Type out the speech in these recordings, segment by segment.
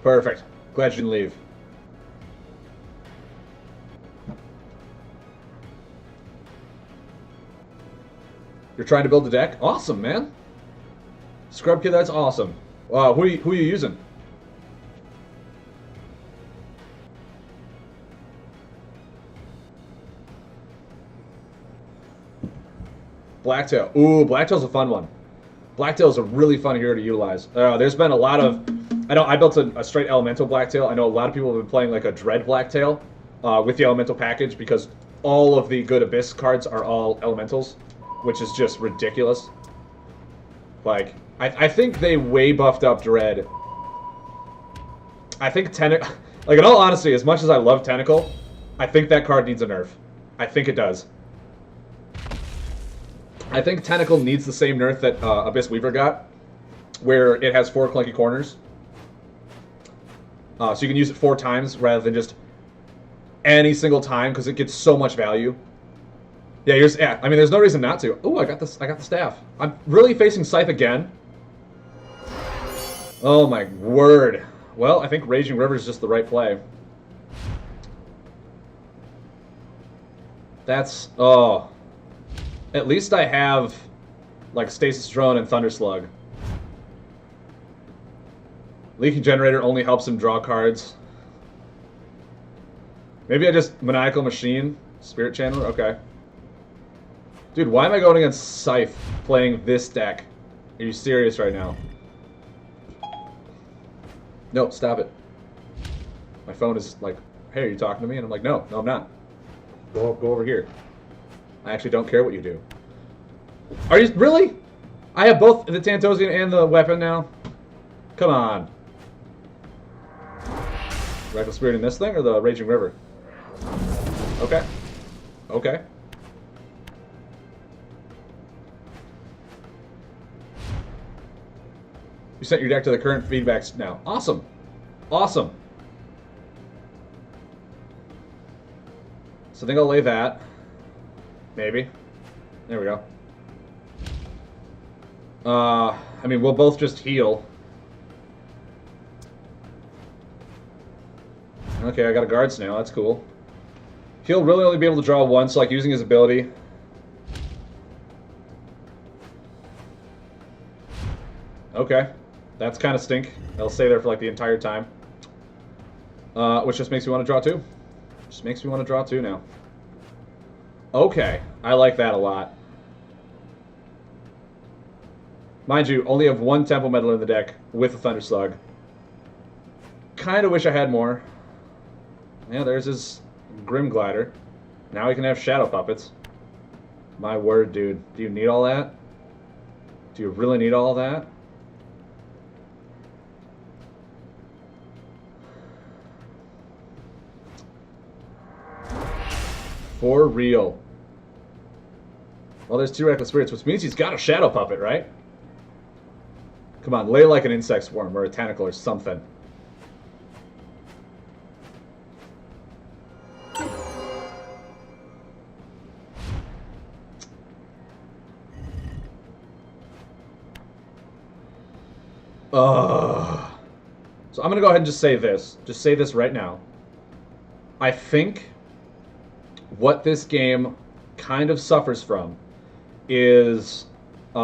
Perfect. Glad you didn't leave. You're trying to build a deck? Awesome, man. Scrub Kid, that's awesome. Who are you using? Blacktail. Ooh, Blacktail's a fun one. Blacktail's a really fun hero to utilize. There's been a lot of... I built a straight Elemental Blacktail. I know a lot of people have been playing like a Dread Blacktail with the Elemental package because all of the good Abyss cards are all Elementals, which is just ridiculous. Like, I think they way buffed up Dread. I think Tentacle... Like, in all honesty, as much as I love Tentacle, I think that card needs a nerf. I think it does. I think Tentacle needs the same nerf that Abyss Weaver got, where it has 4 clunky corners. So you can use it 4 times rather than just any single time, because it gets so much value. Yeah, I mean, there's no reason not to. Ooh, I got the staff. I'm really facing Scythe again. Oh my word. Well, I think Raging River is just the right play. That's... Oh. At least I have, like, Stasis Drone and Thunder Slug. Leaking Generator only helps him draw cards. Maybe I just Maniacal Machine? Spirit Channeler? Okay. Dude, why am I going against Scythe playing this deck? Are you serious right now? No, stop it. My phone is like, hey, are you talking to me? And I'm like, no, I'm not. Go over here. I actually don't care what you do. Are you... Really? I have both the Tantosian and the weapon now? Come on. Reckless Spirit in this thing or the Raging River? Okay. Okay. You sent your deck to the current feedbacks now. Awesome. Awesome. So I think I'll lay that. Maybe. There we go. I mean, we'll both just heal. Okay, I got a Guard Snail. That's cool. He'll really only be able to draw once, like using his ability. Okay. That's kind of stink. They'll stay there for like the entire time. Which just makes me want to draw 2. Just makes me want to draw 2 now. Okay, I like that a lot. Mind you, only have 1 Temple Meddler in the deck with a Thunder Slug. Kind of wish I had more. Yeah, there's his Grim Glider. Now he can have Shadow Puppets. My word, dude. Do you need all that? Do you really need all that? For real. Well, there's 2 Reckless Spirits, which means he's got a Shadow Puppet, right? Come on, lay like an Insect Swarm or a Tentacle or something. So I'm going to go ahead and just say this. Just say this right now. I think what this game kind of suffers from is I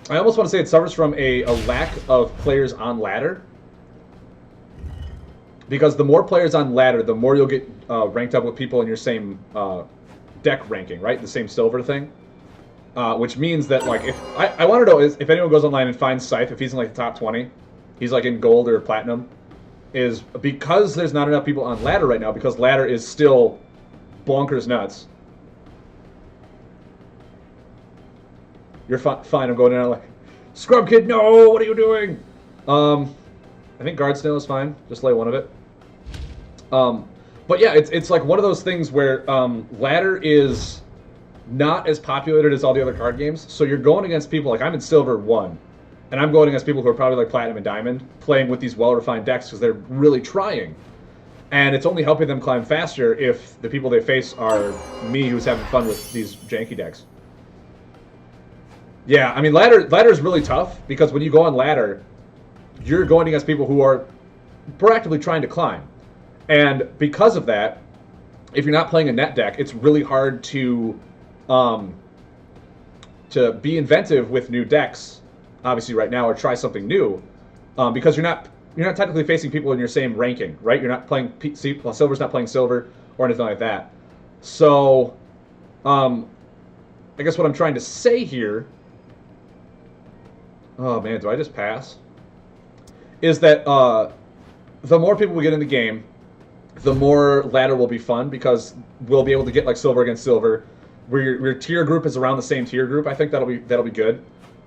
almost want to say it suffers from a lack of players on ladder. Because the more players on ladder, the more you'll get ranked up with people in your same deck ranking, right? The same silver thing. Which means that, like, if I want to know is if anyone goes online and finds Scythe, if he's in like the top 20, he's like in gold or platinum, is because there's not enough people on ladder right now, because ladder is still bonkers nuts. You're fine. I'm going in like, Scrub Kid, no! What are you doing? I think Guard Snail is fine. Just lay one of it. But yeah, it's like one of those things where ladder is not as populated as all the other card games. So you're going against people like I'm in Silver 1, and I'm going against people who are probably like Platinum and Diamond, playing with these well-refined decks because they're really trying. And it's only helping them climb faster if the people they face are me, who's having fun with these janky decks. Yeah, I mean, ladder is really tough because when you go on ladder, you're going against people who are proactively trying to climb. And because of that, if you're not playing a net deck, it's really hard um, to be inventive with new decks, obviously right now, or try something new, because you're not technically facing people in your same ranking, right? You're not playing well, silver's not playing silver or anything like that. So, I guess what I'm trying to say here. Oh man, do I just pass? Is that the more people we get in the game, the more ladder will be fun because we'll be able to get like silver against silver. Where your tier group is around the same tier group, I think that'll be good.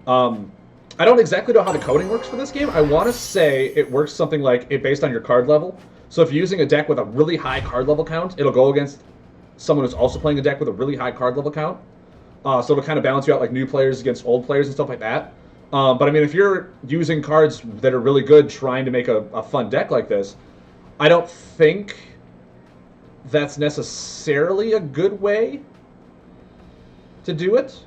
I don't exactly know how the coding works for this game. I want to say it works something like it based on your card level. So if you're using a deck with a really high card level count, it'll go against someone who's also playing a deck with a really high card level count. So it'll kind of balance you out like new players against old players and stuff like that. But I mean, if you're using cards that are really good trying to make a fun deck like this, I don't think that's necessarily a good way to do it.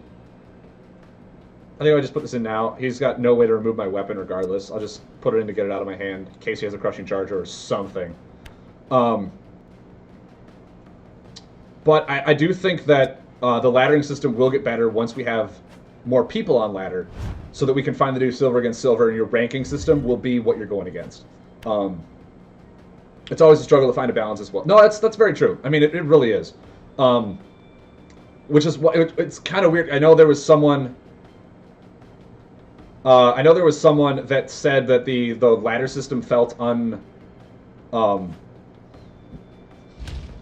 I think I just put this in now. He's got no way to remove my weapon regardless. I'll just put it in to get it out of my hand in case he has a crushing charger or something. But I do think that the laddering system will get better once we have more people on ladder so that we can finally do silver against silver, and your ranking system will be what you're going against. It's always a struggle to find a balance as well. No, that's very true. I mean, it really is. Which is what it's kind of weird. I know there was someone that said that the ladder system felt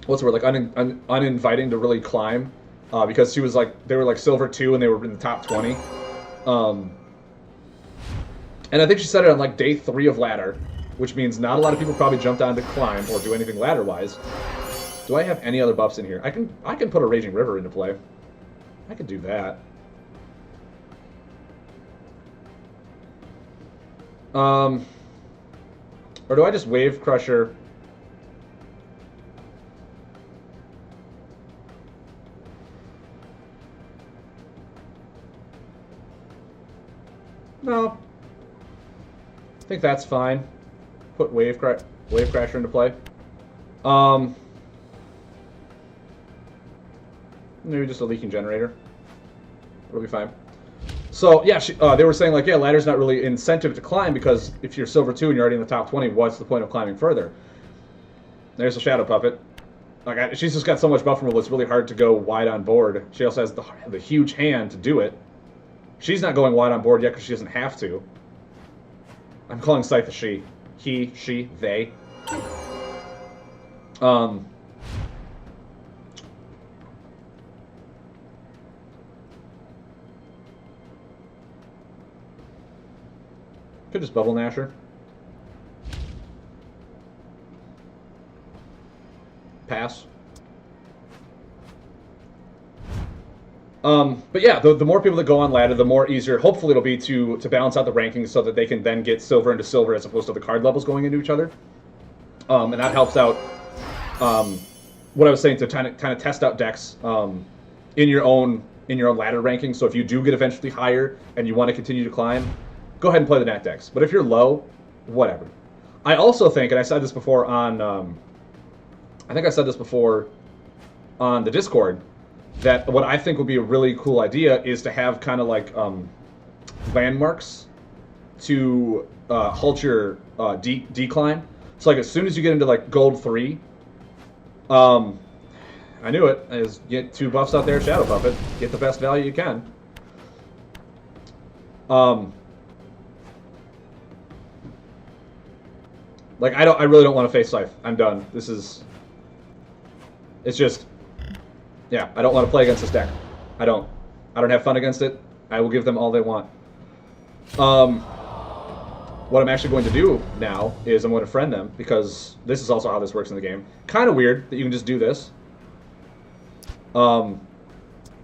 what's the word, like uninviting to really climb, because she was like, they were like silver 2 and they were in the top 20. And I think she said it on like day 3 of ladder, which means not a lot of people probably jumped on to climb or do anything ladder wise. Do I have any other buffs in here? I can put a Raging River into play. I could do that. Or do I just Wave Crusher? No. I think that's fine. Put Wave Crasher into play. Maybe just a Leaking Generator. It'll be fine. So yeah, they were saying like, yeah, ladder's not really incentive to climb because if you're silver 2 and you're already in the top 20, what's the point of climbing further? There's a Shadow Puppet. Like she's just got so much buff removal, it's really hard to go wide on board. She also has the huge hand to do it. She's not going wide on board yet because she doesn't have to. I'm calling Scythe a she. He, she, they. Could just Bubble Nasher. Pass. But yeah, the more people that go on ladder, the more easier, hopefully it'll be to balance out the rankings so that they can then get silver into silver as opposed to the card levels going into each other. And that helps out, what I was saying, to kind of test out decks in your own ladder ranking. So if you do get eventually higher and you want to continue to climb, go ahead and play the net decks. But if you're low, whatever. I also think, and I said this before on, I think I said this before on the Discord, that what I think would be a really cool idea is to have kind of like landmarks to halt your decline. So like as soon as you get into like gold 3, I knew it, is get 2 buffs out there, Shadow Puppet, get the best value you can. Like I really don't want to face Scythe. I'm done. It's just, yeah, I don't want to play against this deck. I don't have fun against it. I will give them all they want. What I'm actually going to do now is I'm going to friend them, because this is also how this works in the game. Kind of weird that you can just do this. And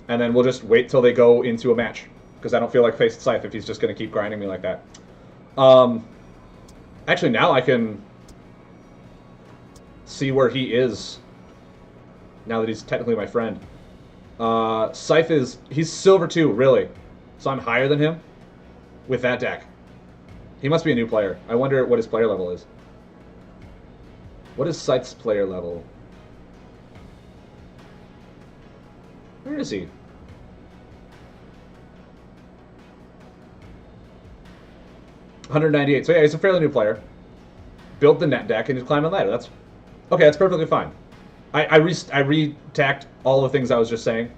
then we'll just wait till they go into a match, because I don't feel like facing Scythe if he's just going to keep grinding me like that. Actually, now I can see where he is, now that he's technically my friend. Scythe he's silver 2, really. So I'm higher than him with that deck. He must be a new player. I wonder what his player level is. What is Scythe's player level? Where is he? $198. So yeah, he's a fairly new player. Built the net deck and he's climbing ladder. That's okay. That's perfectly fine. I re-tacked all the things I was just saying.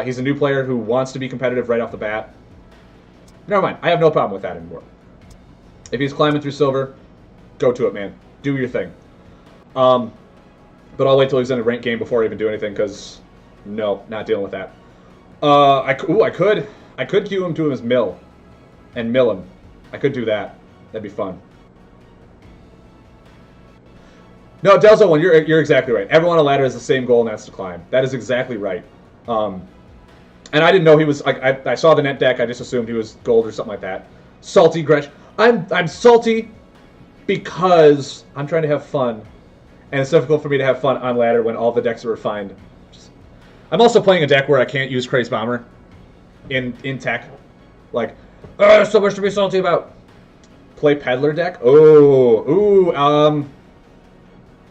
He's a new player who wants to be competitive right off the bat. Never mind. I have no problem with that anymore. If he's climbing through silver, go to it, man. Do your thing. But I'll wait till he's in a ranked game before I even do anything, because no, not dealing with that. I could queue him to him as mill, and mill him. I could do that. That'd be fun. No, Delzo 1, you're exactly right. Everyone on a ladder has the same goal, and that's to climb. That is exactly right. And I didn't know he was. I saw the net deck. I just assumed he was gold or something like that. Salty Gresh. I'm salty because I'm trying to have fun, and it's difficult for me to have fun on ladder when all the decks are refined. I'm also playing a deck where I can't use Craze Bomber in tech. Like, so much to be salty about. Play Peddler deck.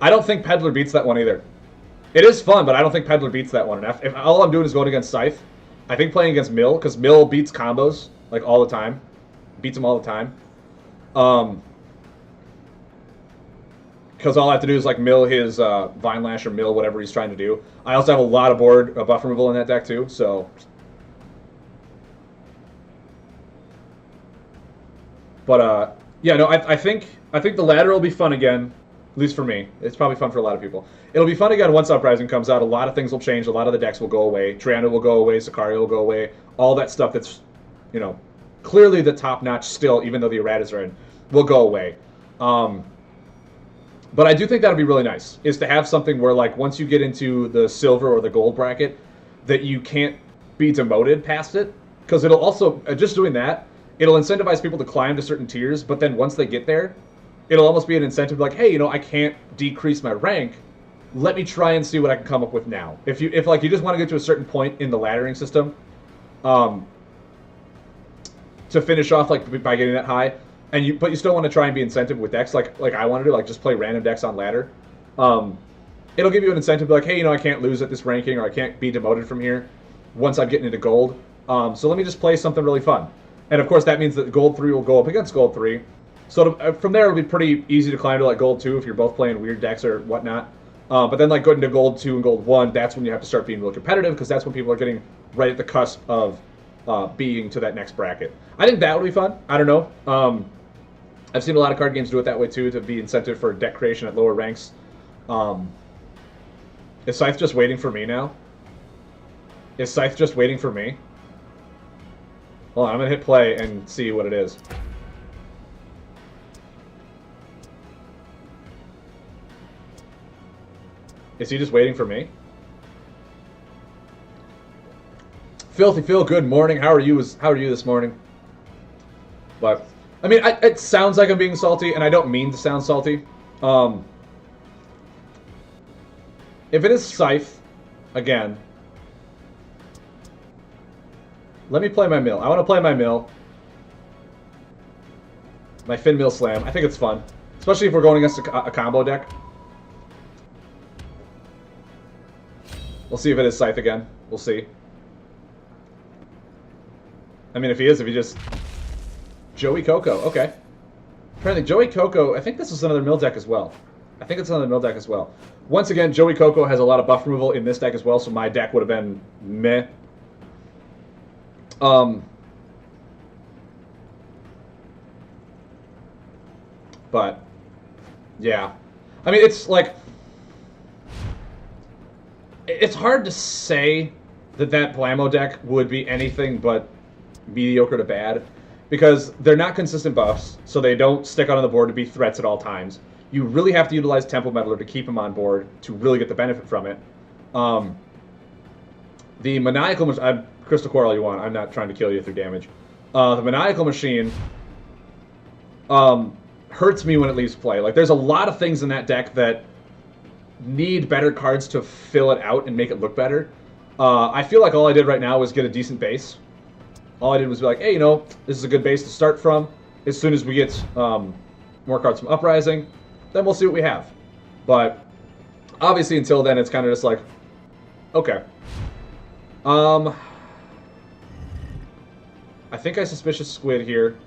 I don't think Peddler beats that one either. It is fun, but I don't think Peddler beats that one. If all I'm doing is going against Scythe, I think playing against Mill, because Mill beats combos, like, all the time. Beats them all the time. Because all I have to do is, like, mill his Vine Lash or mill whatever he's trying to do. I also have a lot of board buff removal in that deck, too, so... But, yeah, no, I think the ladder will be fun again. At least for me. It's probably fun for a lot of people. It'll be fun again once Uprising comes out. A lot of things will change. A lot of the decks will go away. Triana will go away. Sicario will go away. All that stuff that's, you know, clearly the top-notch still, even though the erratas are in, will go away. But I do think that would be really nice, is to have something where, like, once you get into the silver or the gold bracket, that you can't be demoted past it. Because it'll also, just doing that, it'll incentivize people to climb to certain tiers, but then once they get there, it'll almost be an incentive like, hey, you know, I can't decrease my rank. Let me try and see what I can come up with now. If you just want to get to a certain point in the laddering system, to finish off like by getting that high, but you still want to try and be incentive with decks like I want to do, like just play random decks on ladder. It'll give you an incentive to be like, hey, you know, I can't lose at this ranking or I can't be demoted from here once I'm getting into gold. So let me just play something really fun. And of course that means that gold 3 will go up against gold 3. So from there, it'll be pretty easy to climb to like gold 2 if you're both playing weird decks or whatnot. But then like going to gold 2 and gold 1, that's when you have to start being real competitive because that's when people are getting right at the cusp of being to that next bracket. I think that would be fun. I don't know. I've seen a lot of card games do it that way too, to be incentive for deck creation at lower ranks. Is Scythe just waiting for me now? Is Scythe just waiting for me? Hold on, I'm going to hit play and see what it is. Is he just waiting for me? Filthy Phil, good morning. How are you this morning? But I mean, it sounds like I'm being salty, and I don't mean to sound salty. If it is Scythe, again, let me play my mill. I want to play my mill. My Fin Mill Slam. I think it's fun, especially if we're going against a combo deck. We'll see if it is Scythe again. We'll see. I mean, if he just... Joey Coco, okay. I'm trying to think, Joey Coco, I think this is another mill deck as well. I think it's another mill deck as well. Once again, Joey Coco has a lot of buff removal in this deck as well, so my deck would have been meh. But, yeah. I mean, it's like... It's hard to say that Blammo deck would be anything but mediocre to bad, because they're not consistent buffs, so they don't stick out on the board to be threats at all times. You really have to utilize Temple Meddler to keep him on board to really get the benefit from it. The Maniacal Machine... Crystal Core all you want. I'm not trying to kill you through damage. The Maniacal Machine hurts me when it leaves play. Like, there's a lot of things in that deck that need better cards to fill it out and make it look better. I feel like all I did right now was get a decent base. All I did was be like, hey, you know, this is a good base to start from. As soon as we get more cards from Uprising, then we'll see what we have. But obviously until then, it's kind of just like, okay. I think I suspicious Squid here.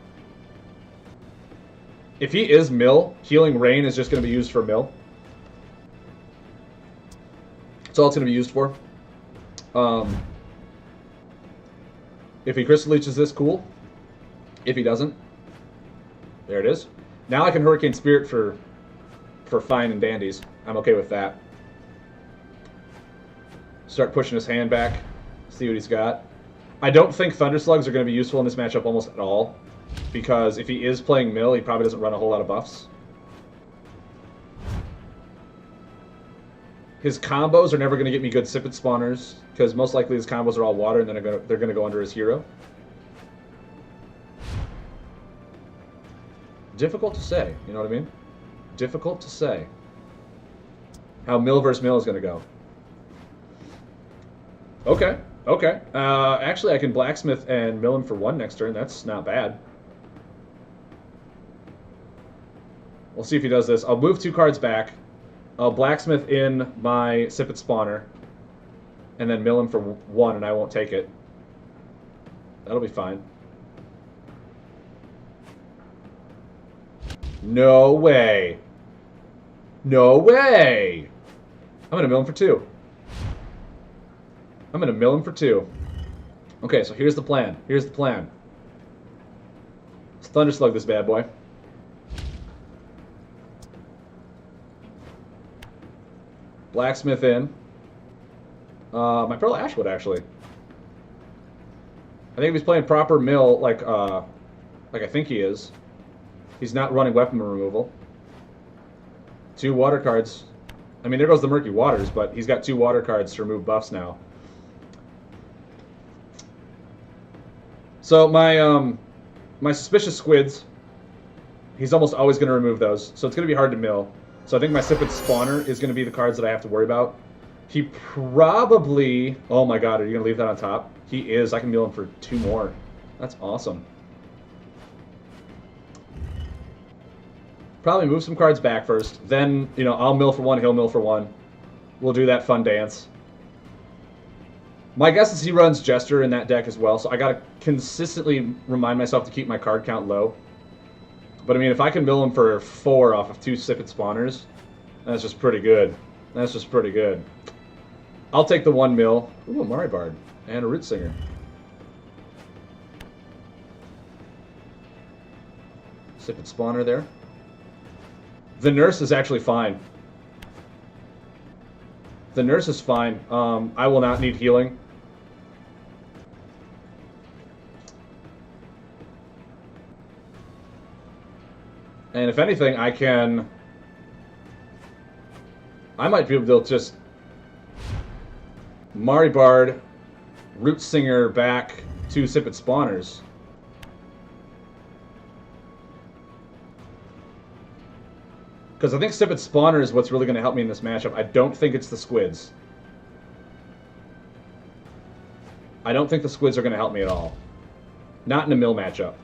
If he is Mill, Healing Rain is just going to be used for Mill. That's all it's going to be used for. If he Crystal Leeches this, cool. If he doesn't, there it is. Now I can Hurricane Spirit for fine and dandies. I'm okay with that. Start pushing his hand back. See what he's got. I don't think Thunder Slugs are going to be useful in this matchup almost at all. Because if he is playing Mill, he probably doesn't run a whole lot of buffs. His combos are never going to get me good Sipit spawners, because most likely his combos are all water, and then they're going to go under his hero. Difficult to say, you know what I mean? Difficult to say how Mill versus Mill is going to go. Okay, okay. Actually, I can Blacksmith and Mill him for 1 next turn. That's not bad. We'll see if he does this. I'll move 2 cards back. I'll Blacksmith in my Sipit spawner, and then mill him for 1, and I won't take it. That'll be fine. No way. No way. I'm going to mill him for 2. I'm going to mill him for 2. Okay, so here's the plan. Here's the plan. Let's Thunderslug this bad boy. Blacksmith in. My Pearl Ashwood, actually. I think if he's playing proper mill, like I think he is, he's not running weapon removal. 2 water cards. I mean, there goes the Murky Waters, but he's got 2 water cards to remove buffs now. So my Suspicious Squids, he's almost always going to remove those, so it's going to be hard to mill. So I think my Sipit spawner is going to be the cards that I have to worry about. He probably... Oh my god, are you going to leave that on top? He is. I can mill him for 2 more. That's awesome. Probably move some cards back first. Then, you know, I'll mill for 1, he'll mill for 1. We'll do that fun dance. My guess is he runs Jester in that deck as well, so I got to consistently remind myself to keep my card count low. But I mean, if I can mill him for 4 off of 2 Sipit spawners, that's just pretty good. That's just pretty good. I'll take the 1 mill. Ooh, a Maribard and a Root Singer. Sipit spawner there. The Nurse is actually fine. The Nurse is fine. I will not need healing. And if anything, I might be able to just Maribard, Root Singer back 2 Sipit spawners. Because I think Sipit spawner is what's really going to help me in this matchup. I don't think it's the Squids. I don't think the Squids are going to help me at all. Not in a mill matchup.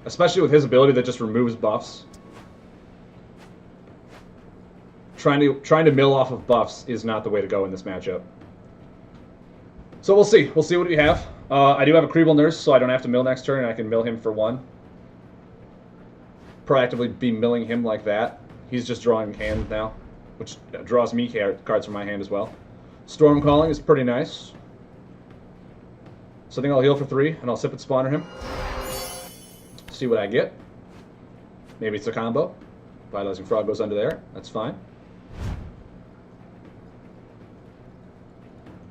Especially with his ability that just removes buffs. Trying to mill off of buffs is not the way to go in this matchup. So we'll see. We'll see what we have. I do have a Creeble Nurse, so I don't have to mill next turn, and I can mill him for 1. Proactively be milling him like that. He's just drawing hand now, which draws me cards from my hand as well. Storm Calling is pretty nice. So I think I'll heal for 3, and I'll Sipit spawner him. See what I get. Maybe it's a combo. Vitalizing Frog goes under there. That's fine.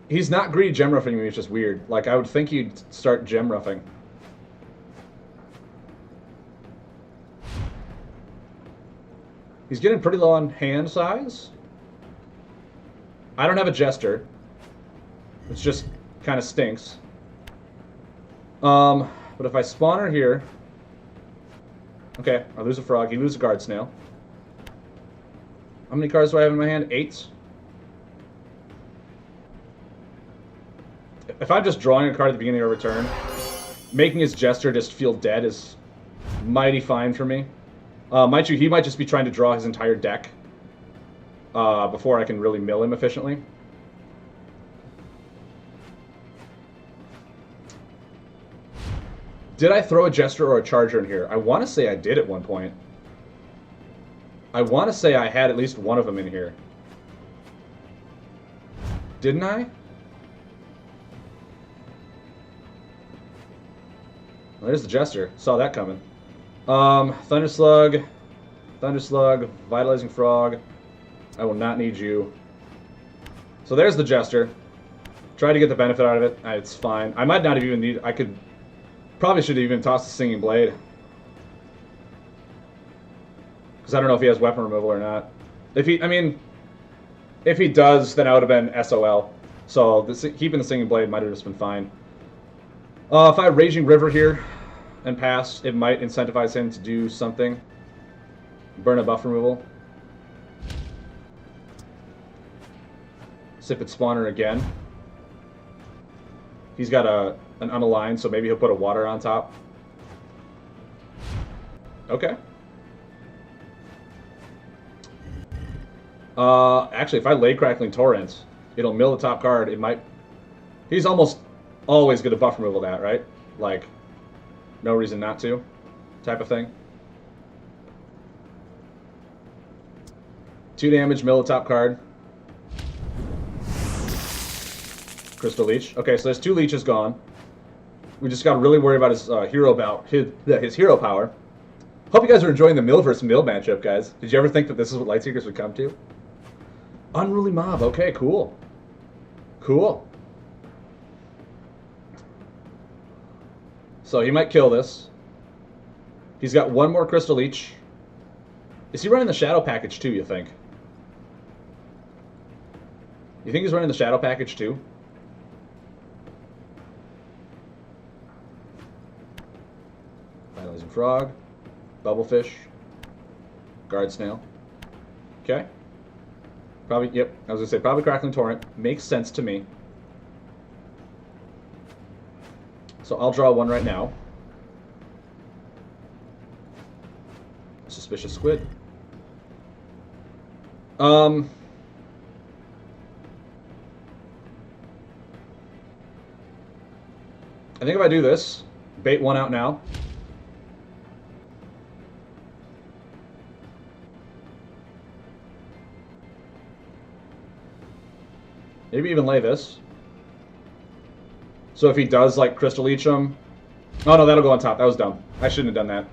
He's not greedy gem roughing me, which is weird. Like, I would think he'd start gem roughing. He's getting pretty low on hand size. I don't have a Jester, which just kind of stinks. But if I spawn her here... Okay, I lose a Frog. He loses a Guard Snail. How many cards do I have in my hand? 8. if I'm just drawing a card at the beginning of a turn, making his Jester just feel dead is mighty fine for me. Mind you, he might just be trying to draw his entire deck before I can really mill him efficiently. Did I throw a Jester or a Charger in here? I want to say I did at one point. I want to say I had at least one of them in here. Didn't I? Well, there's the Jester. Saw that coming. Thunder Slug, Vitalizing Frog. I will not need you. So there's the Jester. Try to get the benefit out of it. It's fine. I might not have even need. I could probably should have even tossed the Singing Blade, because I don't know if he has weapon removal or not. If he does, then I would have been SOL. So keeping the Singing Blade might have just been fine. If I had Raging River here and pass, it might incentivize him to do something. Burn a buff removal. Sipit Spawner again. He's got an unaligned, so maybe he'll put a water on top. Okay. Actually, if I lay Crackling Torrent, it'll mill the top card. It might... He's almost always going to buff removal that, right? Like, no reason not to, type of thing. 2 damage, mill the top card. Crystal Leech. Okay, so there's 2 leeches gone. We just got to really worry about his his hero power. Hope you guys are enjoying the mill versus mill matchup, guys. Did you ever think that this is what Lightseekers would come to? Unruly Mob. Okay, cool. Cool. So he might kill this. He's got 1 more Crystal Leech. Is he running the Shadow Package too, you think? You think he's running the Shadow Package too? Vitalizing Frog. Bubblefish. Guard Snail. Okay. Probably, yep, I was going to say, probably Crackling Torrent. Makes sense to me. So I'll draw 1 right now. Suspicious Squid. I think if I do this, bait 1 out now. Maybe even lay this. So if he does, like, Crystal Leech him... Oh, no, that'll go on top. That was dumb. I shouldn't have done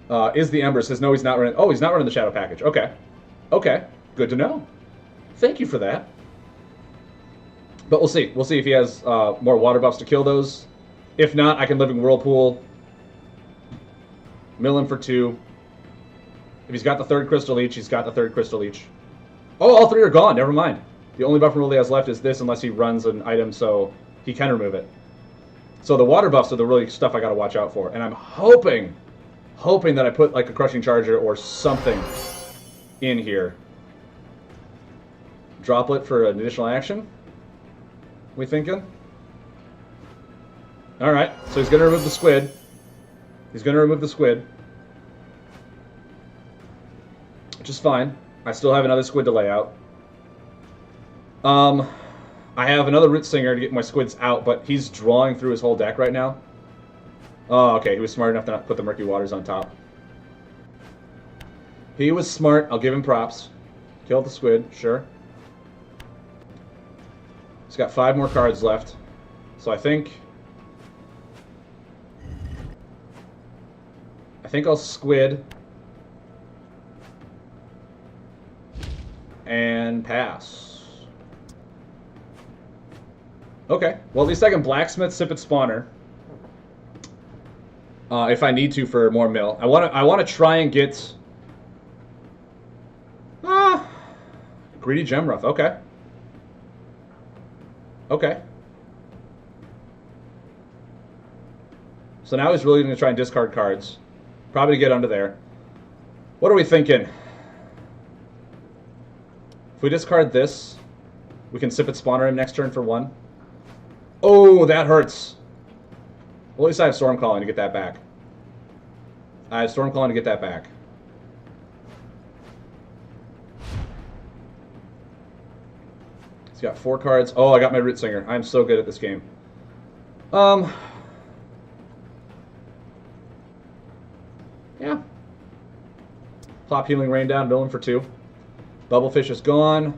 that. Is the Ember says, no, he's not running... Oh, he's not running the Shadow Package. Okay. Okay. Good to know. Thank you for that. But we'll see. We'll see if he has more water buffs to kill those. If not, I can Living Whirlpool. Mill him for 2. If he's got the 3rd Crystal Leech, he's got the 3rd Crystal Leech. Oh, all 3 are gone. Never mind. The only buff removal he has left is this, unless he runs an item so he can remove it. So the water buffs are the really stuff I got to watch out for. And I'm hoping that I put like a Crushing Charger or something in here. Droplet for an additional action? We thinking? Alright, so he's going to remove the Squid. He's going to remove the Squid. Which is fine. I still have another Squid to lay out. I have another Root Singer to get my Squids out, but he's drawing through his whole deck right now. Oh, okay, he was smart enough to not put the Murky Waters on top. He was smart, I'll give him props. Killed the Squid, sure. He's got 5 more cards left. So I think I'll Squid and pass. Okay, well at least I can Blacksmith Sipit Spawner if I need to for more mill. I want to try and get Greedy Gemruff. Okay. Okay. So now he's really going to try and discard cards. Probably to get under there. What are we thinking? If we discard this, we can Sipit Spawner him next turn for 1. Oh, that hurts. Well, at least I have Storm Calling to get that back. I have Storm Calling to get that back. He's got 4 cards. Oh, I got my Root Singer. I'm so good at this game. Yeah. Plop Healing Rain down, villain for 2. Bubblefish is gone.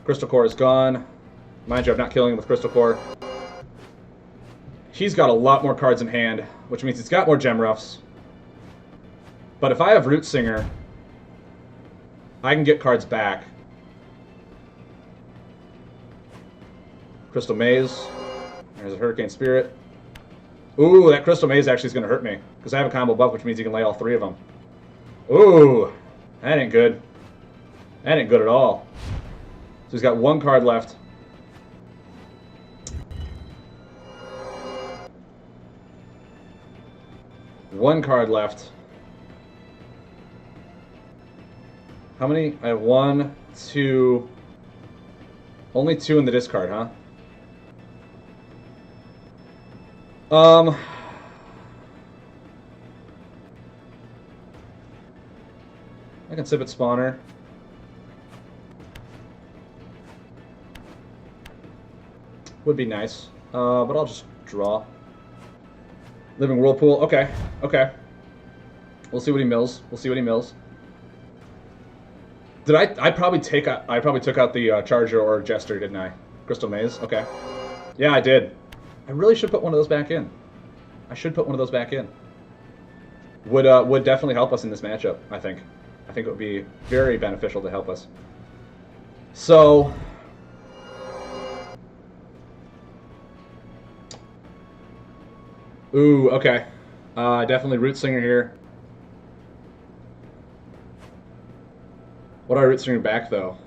Crystal Core is gone. Mind you, I'm not killing him with Crystal Core. He's got a lot more cards in hand, which means he's got more Gem Roughs. But if I have Root Singer, I can get cards back. Crystal Maze. There's a Hurricane Spirit. Ooh, that Crystal Maze actually is going to hurt me, because I have a combo buff, which means you can lay all 3 of them. Ooh, that ain't good. That ain't good at all. So he's got 1 card left. One card left. How many? I have 1, 2. Only 2 in the discard, huh? I can Sip Spawner. Would be nice. But I'll just draw. Living Whirlpool. Okay. Okay. We'll see what he mills. We'll see what he mills. Did I probably took out the Charger or Jester, didn't I? Crystal Maze. Okay. Yeah, I did. I really should put one of those back in. I should put one of those back in. Would definitely help us in this matchup, I think. I think it would be very beneficial to help us. So ooh, okay. Definitely Root Singer here. What do I Root Singer back, though?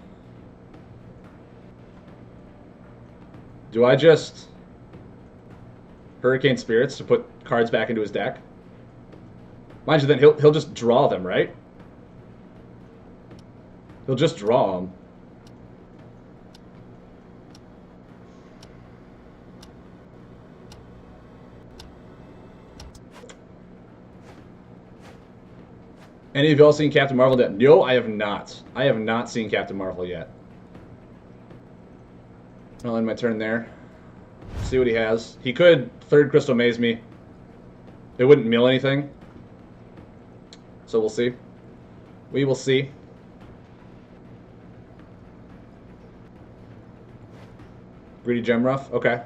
Do I just Hurricane Spirits to put cards back into his deck? Mind you, then he'll just draw them, right? He'll just draw them. Any of y'all seen Captain Marvel yet? No, I have not. I have not seen Captain Marvel yet. I'll end my turn there. See what he has. He could 3rd Crystal Maze me. It wouldn't mill anything. So we'll see. We will see. Greedy Gem Rough. Okay.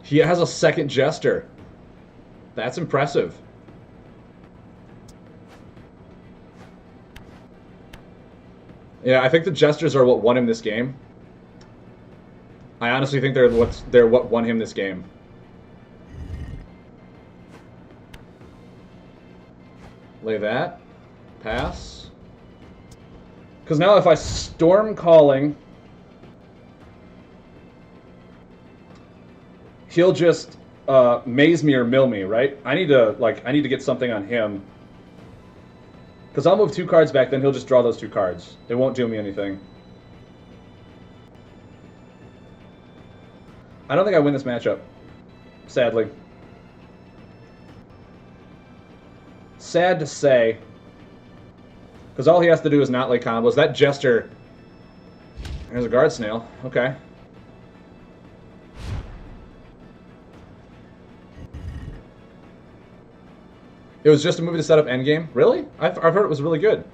He has a 2nd Jester. That's impressive. Yeah, I think the Jesters are what won him this game. I honestly think they're what won him this game. Lay that. Pass. Because now if I Storm Calling, he'll just maze me or mill me, right? I need to get something on him. Because I'll move 2 cards back, then he'll just draw those 2 cards. It won't do me anything. I don't think I win this matchup. Sadly. Sad to say. Because all he has to do is not lay combos. That Jester... There's a Guard Snail. Okay. It was just a movie to set up Endgame? Really? I've heard it was really good.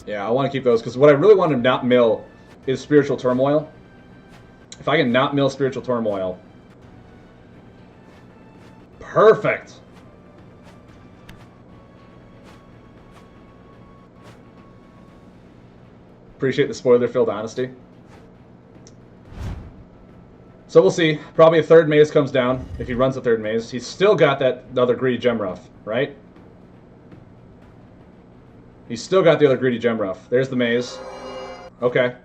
Yeah, I want to keep those, because what I really want to not mill is Spiritual Turmoil. If I can not mill Spiritual Turmoil... Perfect! Appreciate the spoiler-filled honesty. So we'll see. Probably a third maze comes down if he runs the third maze. He's still got that other greedy gem rough, right? He's still got the other greedy gem rough. There's the maze. Okay.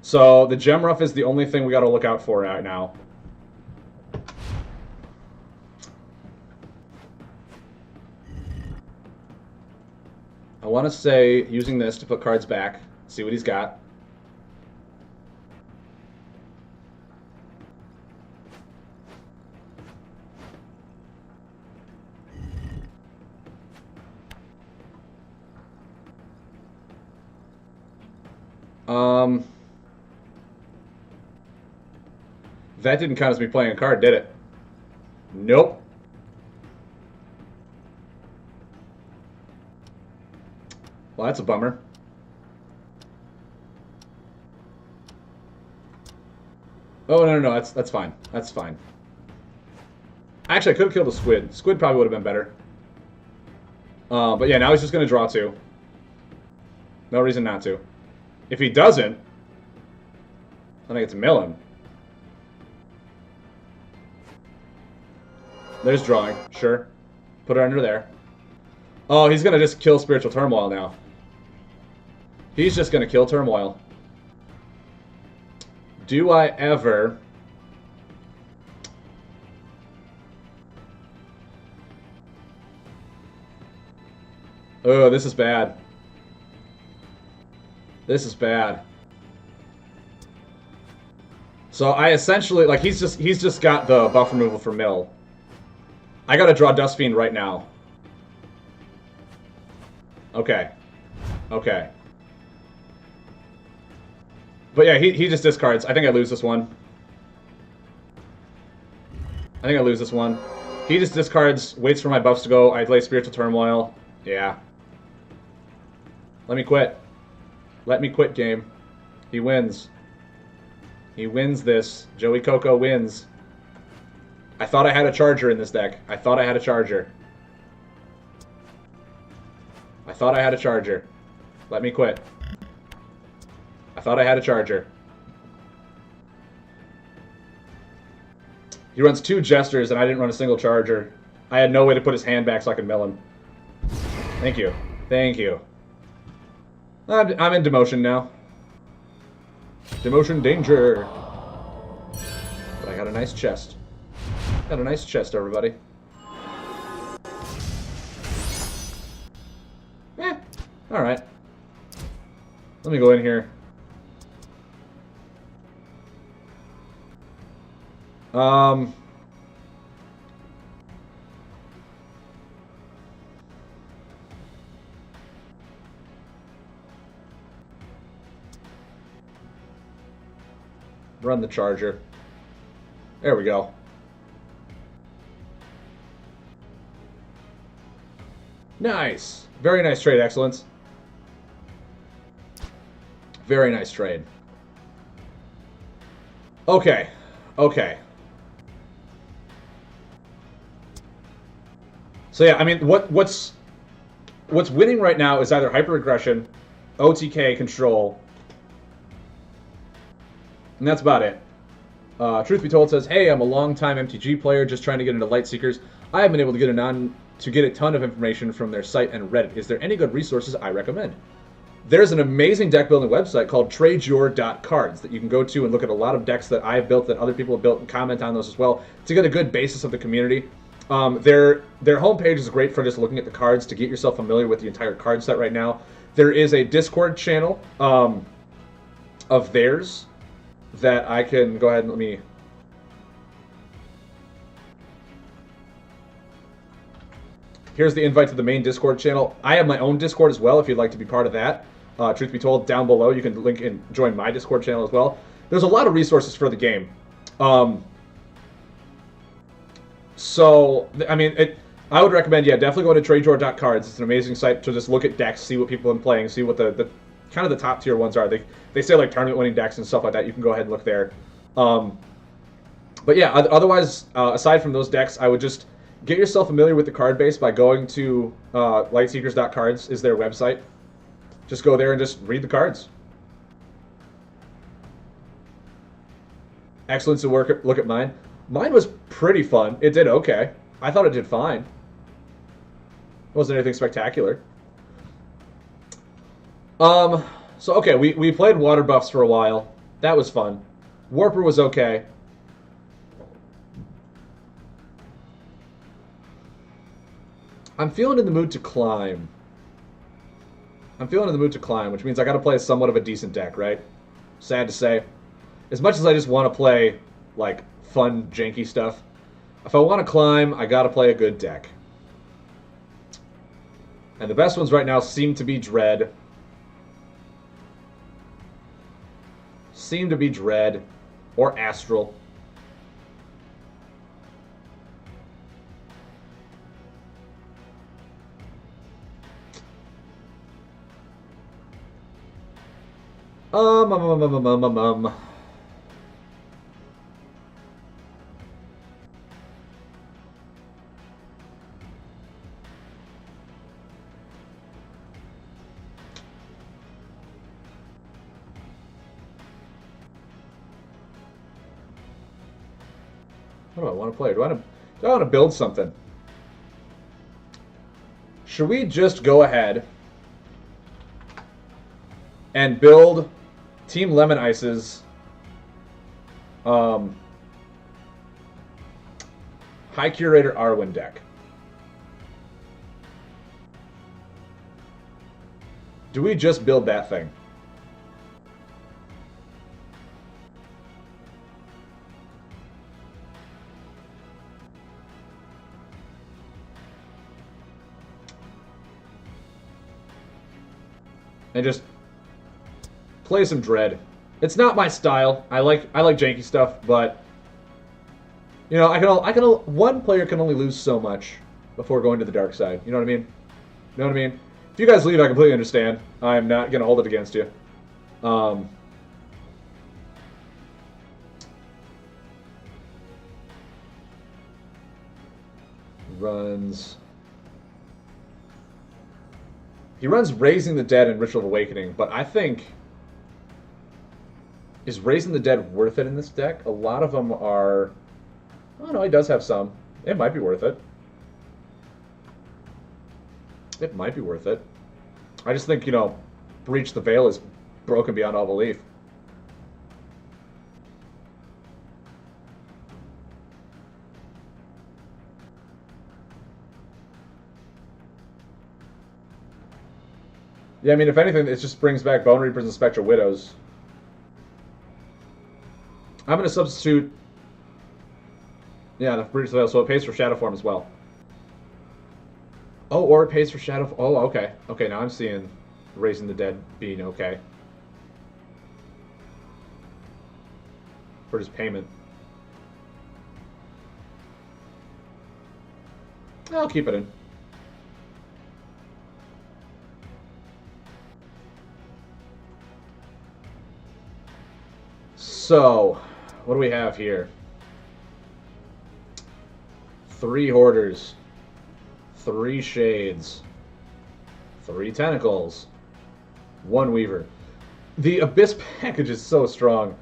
So the gem rough is the only thing we got to look out for right now. I want to say using this to put cards back. See what he's got. That didn't count as me playing a card, did it? Nope. Well, that's a bummer. Oh, no, that's fine. That's fine. Actually, I could have killed a squid. Squid probably would have been better. But yeah, now he's just going to draw 2. No reason not to. If he doesn't, then I get to mill him. There's drawing, sure. Put it under there. Oh, he's going to just kill Spiritual Turmoil now. He's just going to kill Turmoil. Do I ever... Oh, this is bad. This is bad. So I essentially, like, he's just got the buff removal for mill. I gotta draw Dust Fiend right now. Okay. Okay. But yeah, he just discards. I think I lose this one. I think I lose this one. He just discards, waits for my buffs to go. I play Spiritual Turmoil. Yeah. Let me quit. Let me quit, game. He wins. He wins this. Joey Coco wins. I thought I had a charger in this deck. I thought I had a charger. I thought I had a charger. Let me quit. I thought I had a charger. He runs 2 Jesters, and I didn't run a single charger. I had no way to put his hand back so I could mill him. Thank you. Thank you. I'm in demotion now. Demotion danger. But I got a nice chest. Got a nice chest, everybody. Alright. Let me go in here. Run the charger. There we go. Nice. Very nice trade, Excellence. Very nice trade. Okay. Okay. So yeah, I mean, what's winning right now is either hyper aggression, OTK, control, and that's about it. Truth Be Told says, "Hey, I'm a long-time MTG player, just trying to get into Light Seekers. I have been able to get a ton of information from their site and Reddit. Is there any good resources I recommend?" There's an amazing deck building website called tradeyour.cards that you can go to and look at a lot of decks that I've built, that other people have built, and comment on those as well to get a good basis of the community. Their homepage is great for just looking at the cards to get yourself familiar with the entire card set right now. There is a Discord channel of theirs that I can go ahead and let me... Here's the invite to the main Discord channel. I have my own Discord as well if you'd like to be part of that. Truth be told, down below you can link and join my Discord channel as well. There's a lot of resources for the game. So, I mean, I would recommend, yeah, definitely go to tradeyour.cards. It's an amazing site to just look at decks, see what people have been playing, see what the kind of the top tier ones are. They say like tournament winning decks and stuff like that. You can go ahead and look there. But yeah, otherwise, aside from those decks, I would just get yourself familiar with the card base by going to lightseekers.cards is their website. Just go there and just read the cards. Excellent. So look at mine. Mine was pretty fun. It did okay. I thought it did fine. It wasn't anything spectacular. So okay, we played water buffs for a while. That was fun. Warper was okay. I'm feeling in the mood to climb. I'm feeling in the mood to climb, which means I gotta play somewhat of a decent deck, right? Sad to say. As much as I just want to play, like, fun, janky stuff, if I want to climb, I gotta play a good deck. And the best ones right now seem to be Dread. Or Astral. What do I want to play? Do I want to build something? Should we just go ahead and build Team Lemon Ice's High Curator Arwen deck? Do we just build that thing? And just play some Dread. It's not my style. I like janky stuff, but you know, one player can only lose so much before going to the dark side. You know what I mean? You know what I mean? If you guys leave, I completely understand. I'm not gonna hold it against you. He runs Raising the Dead and Ritual of Awakening, but I think, is Raising the Dead worth it in this deck? A lot of them are... Oh, no, he does have some. It might be worth it. It might be worth it. I just think, you know, Breach the Veil is broken beyond all belief. Yeah, I mean, if anything, it just brings back Bone Reapers and Spectral Widows. I'm going to substitute... Yeah, the Breach the Veil, so it pays for Shadow Form as well. Oh, or it pays for Shadow... Oh, okay. Okay, now I'm seeing Raising the Dead being okay. For just payment. I'll keep it in. So, what do we have here? 3 Hoarders, 3 Shades, 3 Tentacles, 1 Weaver. The Abyss package is so strong.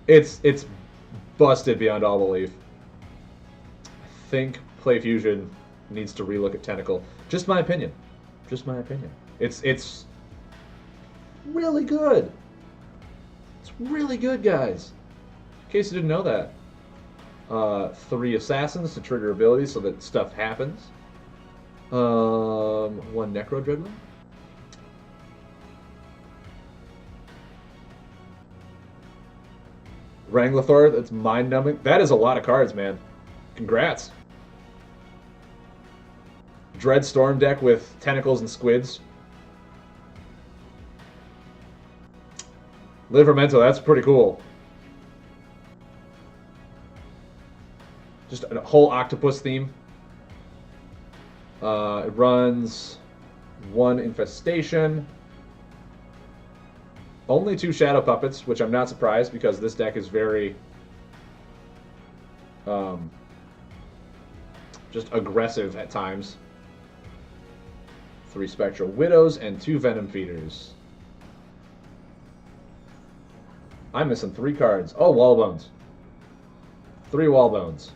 It's busted beyond all belief. I think PlayFusion needs to relook at Tentacle. Just my opinion. Just my opinion. It's really good. It's really good, guys. In case you didn't know that. 3 Assassins to trigger abilities so that stuff happens. 1 Necro Dreadwing. Wrangler, that's mind-numbing. That is a lot of cards, man. Congrats. Dread Storm deck with Tentacles and Squids. Livermento, that's pretty cool. Just a whole octopus theme. It runs 1 Infestation. Only 2 Shadow Puppets, which I'm not surprised because this deck is very just aggressive at times. 3 Spectral Widows and 2 Venom Feeders. I'm missing 3 cards. Oh, Wall Bones. 3 wall bones.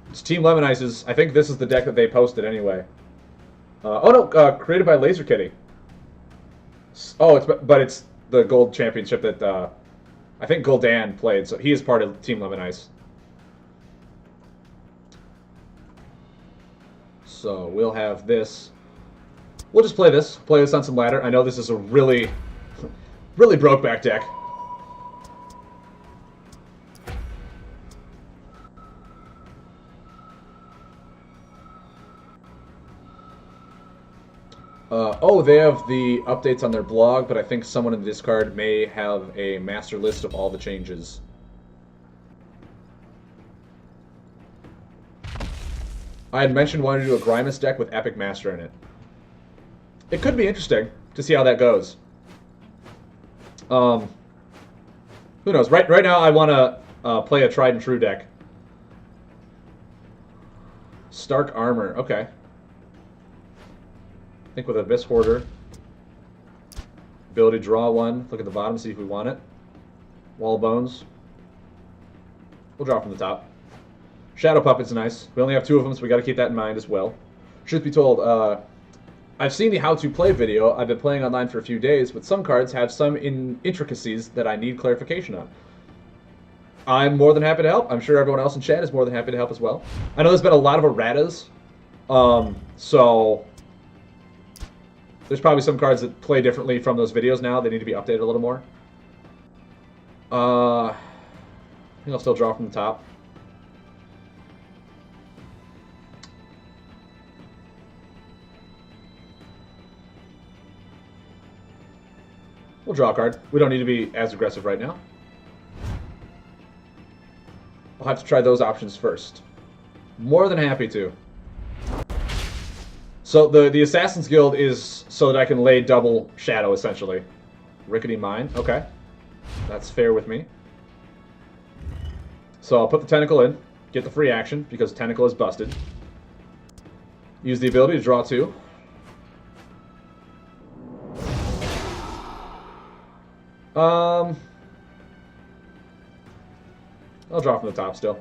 It's Team Lemon Ice's. I think this is the deck that they posted anyway. Oh no, created by Laser Kitty. Oh, but it's the Gold Championship that I think Gul'dan played, so he is part of Team Lemon Ice. So we'll have this. We'll just play this on some ladder. I know this is a really, really broke back deck. Oh, they have the updates on their blog, but I think someone in the Discord may have a master list of all the changes. I had mentioned wanting to do a Grimus deck with Epic Master in it. It could be interesting to see how that goes. Who knows? Right now, I want to play a tried and true deck. Stark Armor. Okay. I think with Abyss Hoarder, ability to draw one, look at the bottom, see if we want it. Wall Bones. We'll draw from the top. Shadow Puppet's nice. We only have 2 of them, so we got to keep that in mind as well. Truth be told, I've seen the how to play video. I've been playing online for a few days, but some cards have some intricacies that I need clarification on. I'm more than happy to help. I'm sure everyone else in chat is more than happy to help as well. I know there's been a lot of erratas, so there's probably some cards that play differently from those videos now. They need to be updated a little more. I think I'll still draw from the top. We'll draw a card. We don't need to be as aggressive right now. I'll have to try those options first. More than happy to. So the Assassin's Guild is so that I can lay double shadow, essentially. Rickety Mine. Okay. That's fair with me. So I'll put the Tentacle in. Get the free action, because Tentacle is busted. Use the ability to draw 2. I'll draw from the top still.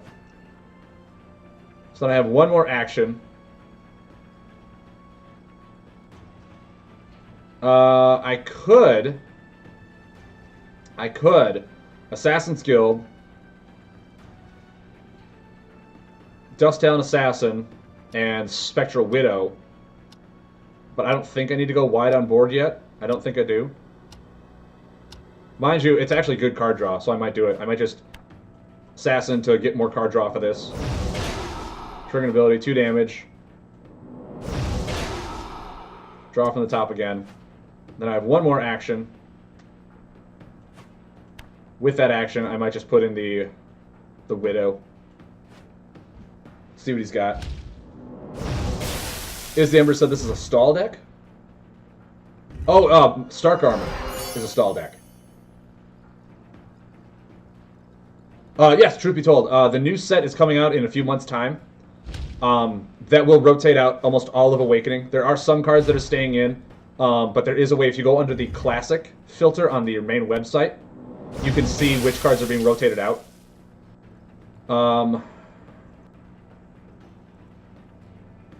So then I have one more action. I could Assassin's Guild, Dusttown Assassin, and Spectral Widow. But I don't think I need to go wide on board yet. I don't think I do. Mind you, it's actually good card draw, so I might do it. I might just Assassin to get more card draw off of this. Triggering ability, 2 damage. Draw from the top again. Then I have one more action. With that action, I might just put in the Widow. See what he's got. Is the Ember said this is a stall deck? Oh, Stark Armor is a stall deck. Yes, truth be told, the new set is coming out in a few months' time. That will rotate out almost all of Awakening. There are some cards that are staying in, but there is a way, if you go under the Classic filter on the main website, you can see which cards are being rotated out. I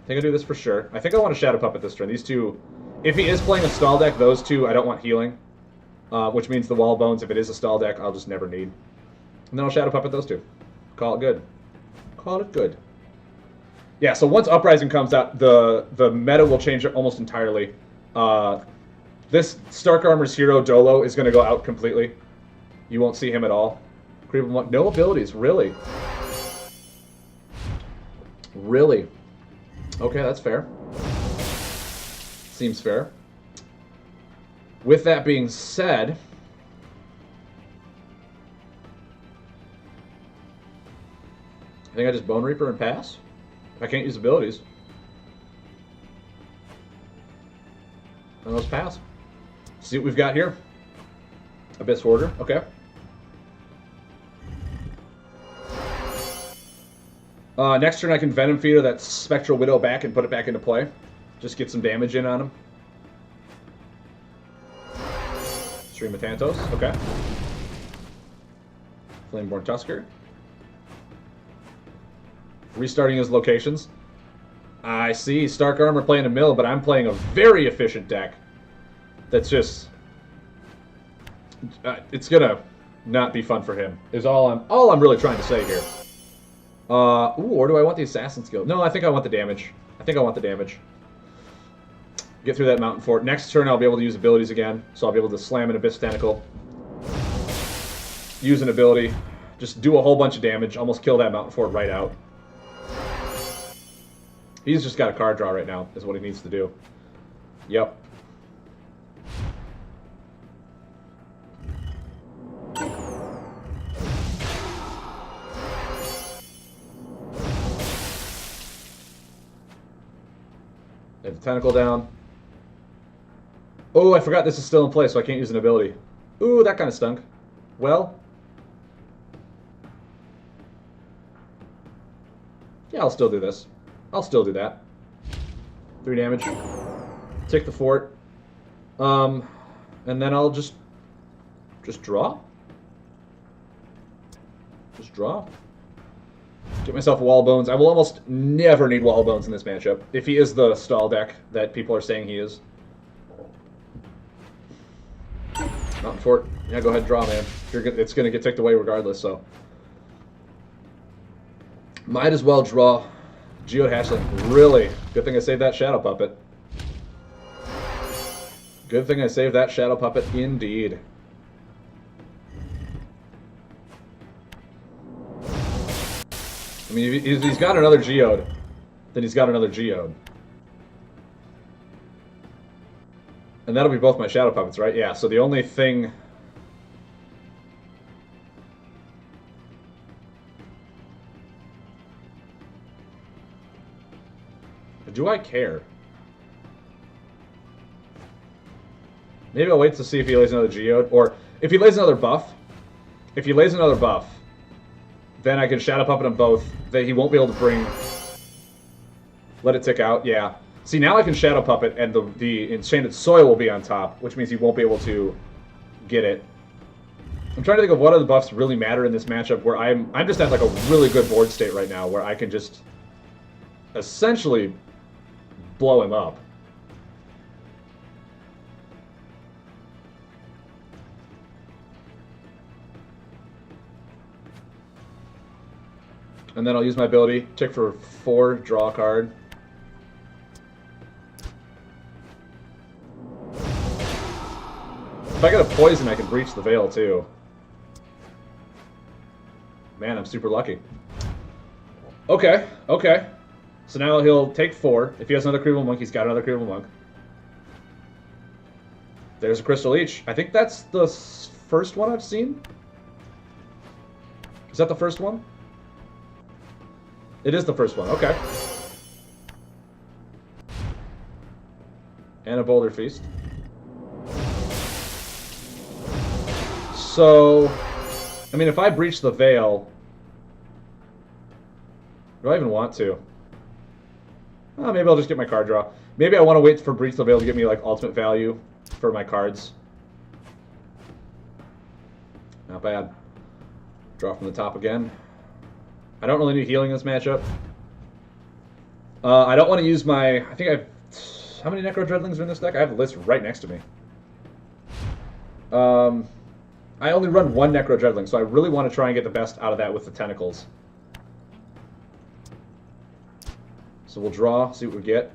think I'll do this for sure. I think I want a Shadow Puppet this turn. These two, if he is playing a stall deck, those two I don't want healing, which means the Wall Bones, if it is a stall deck, I'll just never need. And then I'll Shadow Puppet those two. Call it good. Call it good. Yeah, so once Uprising comes out, the meta will change almost entirely. This Stark Armor's hero, Dolo, is going to go out completely. You won't see him at all. No abilities, really? Really? Okay, that's fair. Seems fair. With that being said, I think I just Bone Reaper and pass. If I can't use abilities, then let's pass. See what we've got here. Abyss Hoarder, okay. Next turn I can Venom Feeder that Spectral Widow back and put it back into play. Just get some damage in on him. Stream of Tantos, okay. Flameborn Tusker. Restarting his locations. I see. Stark Armor playing a mill, but I'm playing a very efficient deck. That's just... it's gonna not be fun for him, is all I'm really trying to say here. Ooh, or do I want the Assassin's Guild? No, I think I want the damage. I think I want the damage. Get through that mountain fort. Next turn I'll be able to use abilities again, so I'll be able to slam an Abyss Tentacle. Use an ability. Just do a whole bunch of damage. Almost kill that mountain fort right out. He's just got a card draw right now, is what he needs to do. Yep. Get the tentacle down. Oh, I forgot this is still in place, so I can't use an ability. Ooh, that kind of stunk. Well. Yeah, I'll still do this. I'll still do that. 3 damage. Take the fort. And then I'll just draw. Just draw. Get myself Wall Bones. I will almost never need Wall Bones in this matchup, if he is the stall deck that people are saying he is. Mountain Fort. Yeah, go ahead and draw, man. It's going to get ticked away regardless, so. Might as well draw. Geode Hatchling. Really. Good thing I saved that Shadow Puppet. Good thing I saved that Shadow Puppet, indeed. I mean, if he's got another Geode, then he's got another Geode. And that'll be both my Shadow Puppets, right? Yeah, so the only thing... Do I care? Maybe I'll wait to see if he lays another Geode, or if he lays another buff. If he lays another buff, then I can Shadow Puppet them both. That he won't be able to bring... Let it tick out, yeah. See, now I can Shadow Puppet, and the Enchanted Soil will be on top, which means he won't be able to get it. I'm trying to think of what other buffs really matter in this matchup, where I'm just at like a really good board state right now, where I can just essentially blow him up. And then I'll use my ability, tick for 4, draw a card. If I get a poison, I can breach the veil too. Man, I'm super lucky. Okay, okay. So now he'll take 4. If he has another Creeble Monk, he's got another Creeble Monk. There's a Crystal Leech. I think that's the first one I've seen. Is that the first one? It is the first one, okay. And a Boulder Feast. So, I mean, if I breach the veil, do I even want to? Oh, maybe I'll just get my card draw. Maybe I want to wait for Breach the Veil to get me, like, ultimate value for my cards. Not bad. Draw from the top again. I don't really need healing in this matchup. I don't want to use my... I think I have... How many Necro Dreadlings are in this deck? I have the list right next to me. I only run 1 Necro Dreadling, so I really want to try and get the best out of that with the Tentacles. So we'll draw, see what we get.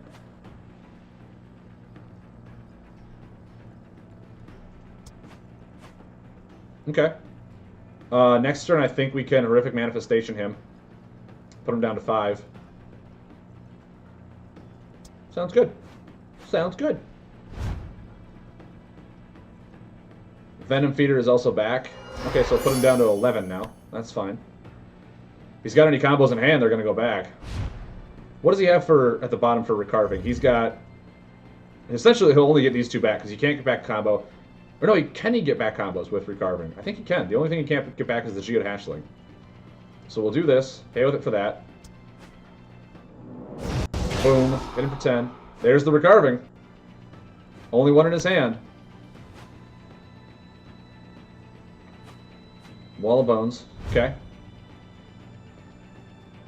Okay. Next turn, I think we can Horrific Manifestation him. Put him down to 5. Sounds good. Sounds good. Venom Feeder is also back. Okay, so put him down to 11 now. That's fine. If he's got any combos in hand, they're going to go back. What does he have for at the bottom for Recarving? He's got... Essentially, he'll only get these 2 back, because he can't get back a combo. Or no, can he get back combos with Recarving? I think he can. The only thing he can't get back is the Geode Hatchling. So we'll do this. Pay with it for that. Boom. Get him for 10. There's the recarving. Only one in his hand. Wall of Bones. Okay.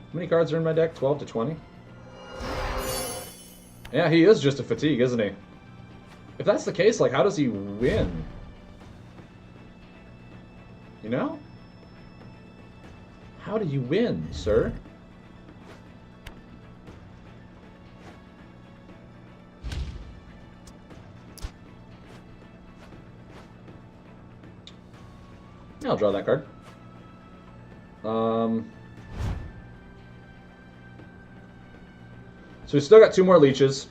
How many cards are in my deck? 12 to 20? Yeah, he is just a fatigue, isn't he? If that's the case, like, how does he win? You know? How do you win, sir? Yeah, I'll draw that card. So we still got 2 more leeches.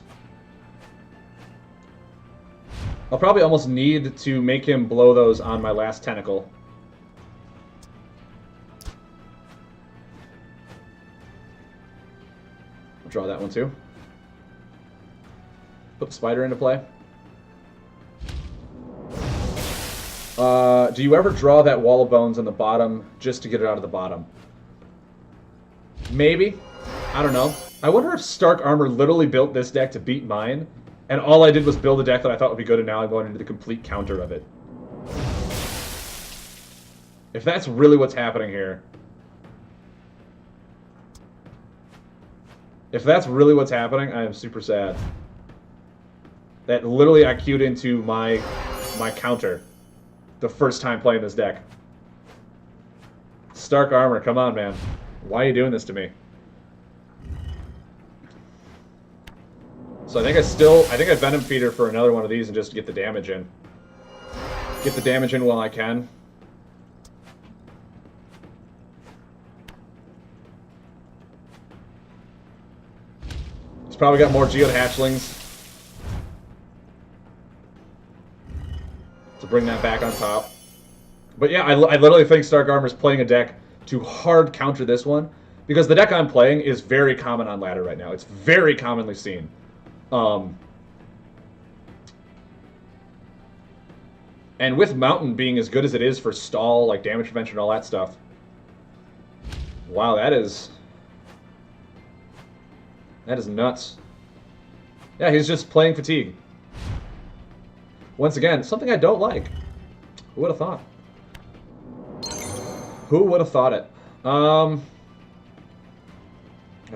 I'll probably almost need to make him blow those on my last tentacle. I'll draw that one too. Put the spider into play. Do you ever draw that Wall of Bones on the bottom just to get it out of the bottom? Maybe. I don't know. I wonder if Stark Armor literally built this deck to beat mine, and all I did was build a deck that I thought would be good, and now I'm going into the complete counter of it. If that's really what's happening here... If that's really what's happening, I am super sad. That literally I queued into my counter the first time playing this deck. Stark Armor, come on, man. Why are you doing this to me? So I think I Venom Feeder for another one of these and just get the damage in. Get the damage in while I can. He's probably got more Geode Hatchlings to bring that back on top. But yeah, I literally think Stark Armor's playing a deck to hard counter this one, because the deck I'm playing is very common on ladder right now. It's very commonly seen. And with Mountain being as good as it is for stall, like damage prevention and all that stuff, wow, that is nuts. Yeah, he's just playing fatigue. Once again, something I don't like. Who would have thought? Who would have thought it? Got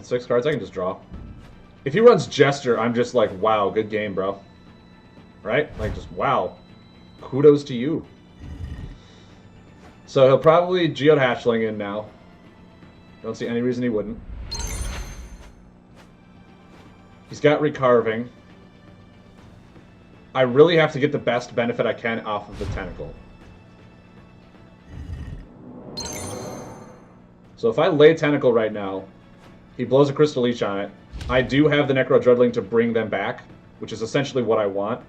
6 cards, I can just draw. If he runs Jester, I'm just like, wow, good game, bro. Right? Like, just, wow. Kudos to you. So he'll probably Geode Hatchling in now. Don't see any reason he wouldn't. He's got Recarving. I really have to get the best benefit I can off of the Tentacle. So if I lay Tentacle right now, he blows a Crystal Leech on it. I do have the Necro Dreadling to bring them back, which is essentially what I want.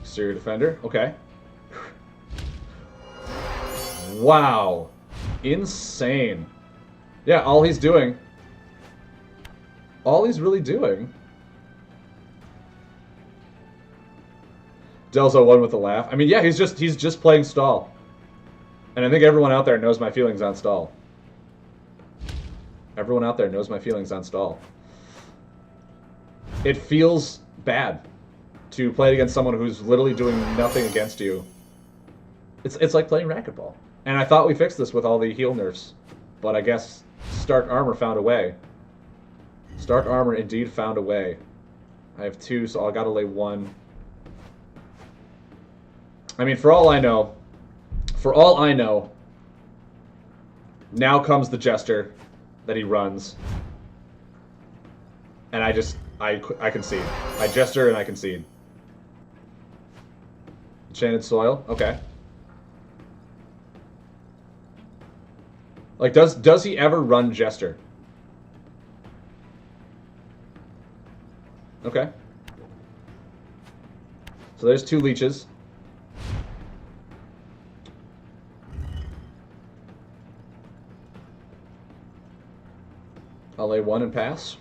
Exterior Defender, okay. Wow. Insane. Yeah, all he's doing... All he's really doing... Delzo won with a laugh. I mean, yeah, he's just playing stall. And I think everyone out there knows my feelings on stall. Everyone out there knows my feelings on stall. It feels bad to play it against someone who's literally doing nothing against you. It's like playing racquetball. And I thought we fixed this with all the heal nerfs, but I guess Stark Armor found a way. Stark Armor indeed found a way. I have 2, so I gotta lay 1. I mean, for all I know, now comes the Jester that he runs. And I concede. I Jester and I concede. Enchanted Soil, okay. Like, does he ever run Jester? Okay. So there's 2 leeches. I'll lay 1 and pass.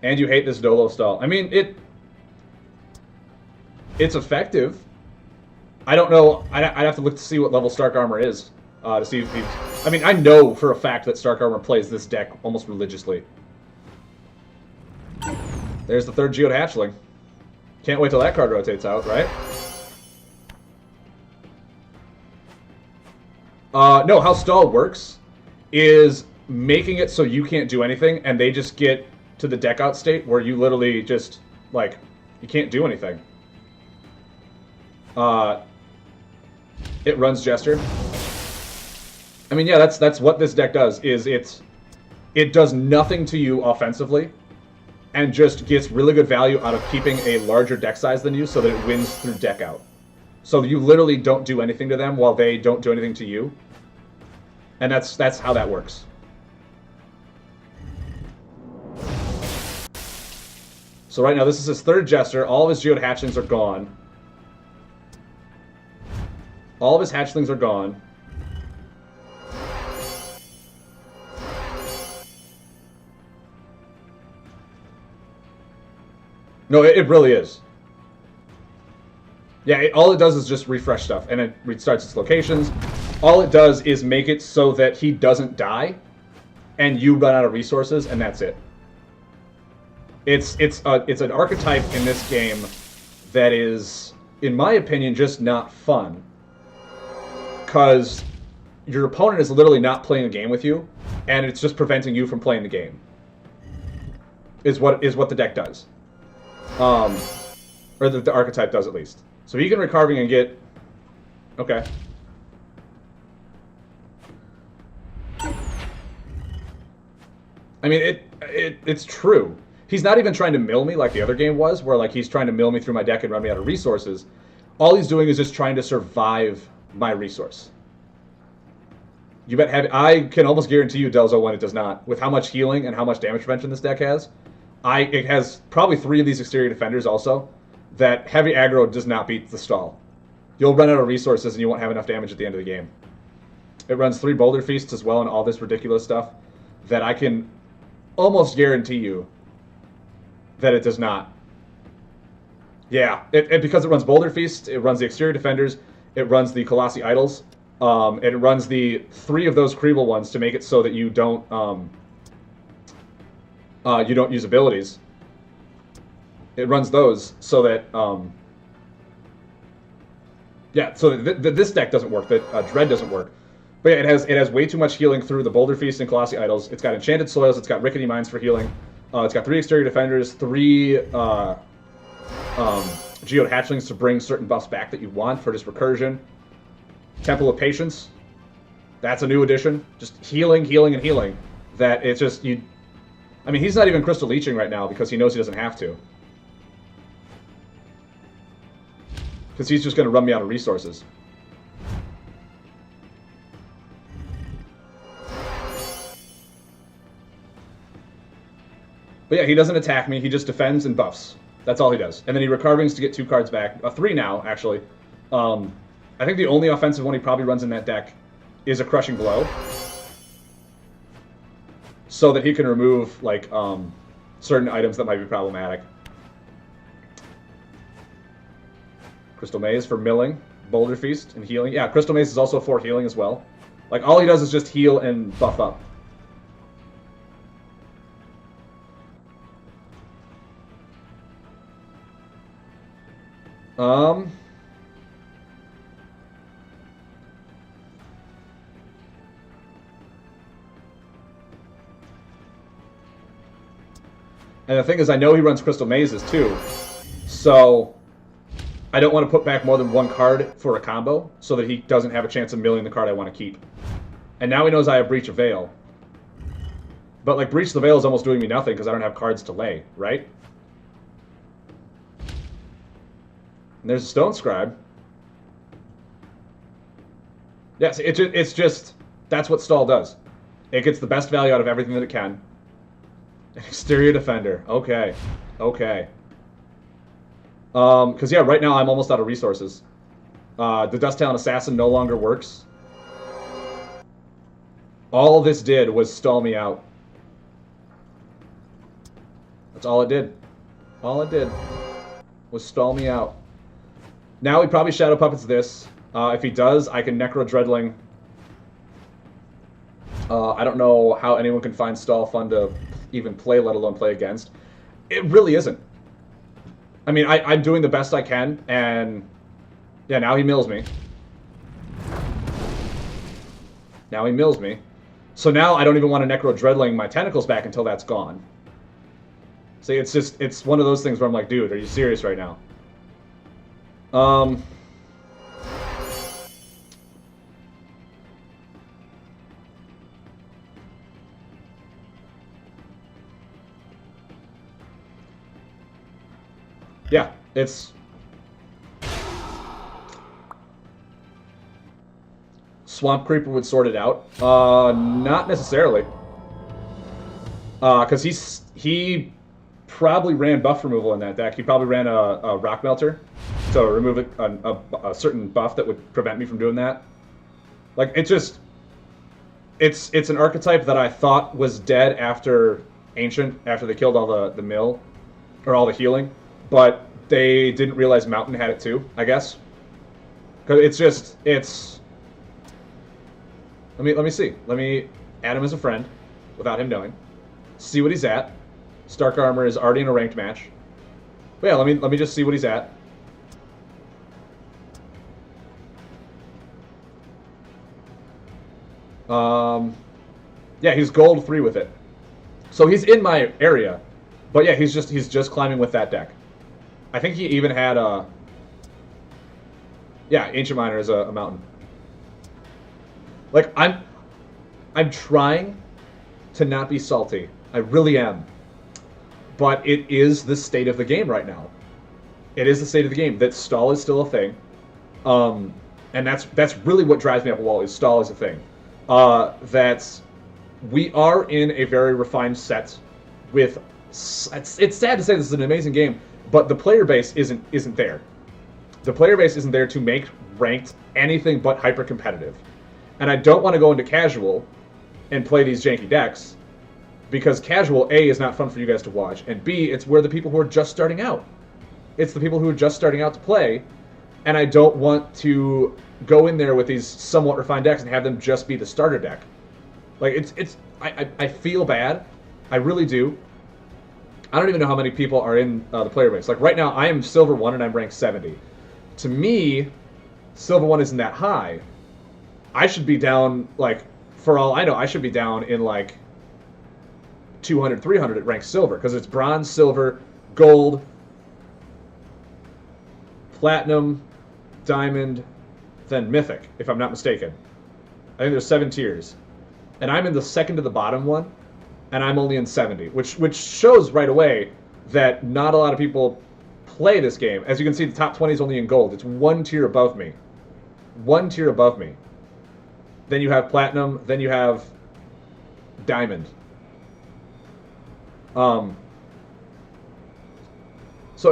And you hate this Dolo stall. I mean, It's effective. I don't know. I'd have to look to see what level Stark Armor is to see if he's... I mean, I know for a fact that Stark Armor plays this deck almost religiously. There's the third Geode Hatchling. Can't wait till that card rotates out, right? No, how Stall works is making it so you can't do anything, and they just get to the deck out state where you literally just, like, you can't do anything. It runs Jester. I mean, yeah, that's what this deck does, is it does nothing to you offensively, and just gets really good value out of keeping a larger deck size than you so that it wins through deck out. So you literally don't do anything to them while they don't do anything to you. And that's how that works. So right now, this is his third Jester. All of his Geode Hatchlings are gone. All of his Hatchlings are gone. No, it really is. Yeah, all it does is just refresh stuff, and it restarts its locations. All it does is make it so that he doesn't die, and you run out of resources, and that's it. It's an archetype in this game that is, in my opinion, just not fun. Because your opponent is literally not playing a game with you, and it's just preventing you from playing the game. Is what the deck does. Or the archetype does, at least. So he can Recarving and get... Okay. I mean, it's true. He's not even trying to mill me like the other game was, where like he's trying to mill me through my deck and run me out of resources. All he's doing is just trying to survive my resource. You bet heavy... I can almost guarantee you Delzo when it does not. With how much healing and how much damage prevention this deck has, it has probably 3 of these exterior defenders also, that heavy aggro does not beat the stall. You'll run out of resources and you won't have enough damage at the end of the game. It runs 3 Boulder Feasts as well and all this ridiculous stuff that I can almost guarantee you that it does not. Yeah, because it runs Boulder Feast, it runs the exterior defenders, it runs the Colossi Idols, and it runs the 3 of those Creeble ones to make it so that you don't use abilities. It runs those so that yeah, so that this deck doesn't work, that Dread doesn't work. But yeah, it has way too much healing through the Boulder Feast and Colossi Idols. It's got Enchanted Soils, it's got Rickety Mines for healing. It's got 3 exterior defenders, 3 Geode Hatchlings to bring certain buffs back that you want for just recursion. Temple of Patience, that's a new addition. Just healing, healing, and healing. That it's just you. I mean, he's not even Crystal Leeching right now because he knows he doesn't have to. Because he's just going to run me out of resources. But yeah, he doesn't attack me. He just defends and buffs. That's all he does. And then he Recarvings to get 2 cards back. 3 now, actually. I think the only offensive one he probably runs in that deck is a Crushing Blow. So that he can remove, like, certain items that might be problematic. Crystal Maze for milling. Boulder Feast and healing. Yeah, Crystal Maze is also for healing as well. Like, all he does is just heal and buff up. And the thing is, I know he runs Crystal Mazes too, so I don't want to put back more than 1 card for a combo, so that he doesn't have a chance of milling the card I want to keep. And now he knows I have Breach of Veil. But like, Breach the Veil is almost doing me nothing because I don't have cards to lay, right? And there's a Stone Scribe. Yes, it's just, that's what Stall does. It gets the best value out of everything that it can. An exterior defender. Okay. Okay. Because, yeah, right now I'm almost out of resources. The Dust Talon Assassin no longer works. All this did was stall me out. That's all it did. All it did was stall me out. Now he probably Shadow Puppets this. If he does, I can Necro Dreadling. I don't know how anyone can find Stall fun to even play, let alone play against. It really isn't. I mean, I'm doing the best I can, and yeah, now he mills me. Now he mills me. So now I don't even want to Necro Dreadling my tentacles back until that's gone. See, it's one of those things where I'm like, dude, are you serious right now? Yeah, it's... Swamp Creeper would sort it out. Not necessarily. Because he probably ran buff removal in that deck. He probably ran a Rock Melter to remove a certain buff that would prevent me from doing that. Like, it's an archetype that I thought was dead after Ancient, after they killed all the mill, or all the healing. But they didn't realize Mountain had it too, I guess. Because it's... Let me see. Let me add him as a friend, without him knowing. See what he's at. Stark Armor is already in a ranked match. But yeah, let me just see what he's at. Yeah, he's gold 3 with it. So he's in my area. But yeah, he's just climbing with that deck. I think he even had a... Yeah, Ancient Miner is a mountain. Like, I'm trying to not be salty. I really am. But it is the state of the game right now. It is the state of the game. That stall is still a thing. And that's really what drives me up a wall, is stall is a thing. That we are in a very refined set with... It's sad to say this is an amazing game, but the player base isn't there. The player base isn't there to make ranked anything but hyper-competitive. And I don't want to go into casual and play these janky decks, because casual, A, is not fun for you guys to watch, and B, it's where the people who are just starting out. It's the people who are just starting out to play, and I don't want to go in there with these somewhat refined decks and have them just be the starter deck. Like, I feel bad. I really do. I don't even know how many people are in the player base. Like, right now, I am Silver 1 and I'm ranked 70. To me, Silver 1 isn't that high. I should be down, like, for all I know, I should be down in, like, 200, 300 at ranked Silver, because it's Bronze, Silver, Gold, Platinum, Diamond, then Mythic, if I'm not mistaken. I think there's 7 tiers. And I'm in the second to the bottom one, and I'm only in 70, which shows right away that not a lot of people play this game. As you can see, the top 20 is only in Gold. It's 1 tier above me. 1 tier above me. Then you have Platinum, then you have Diamond. So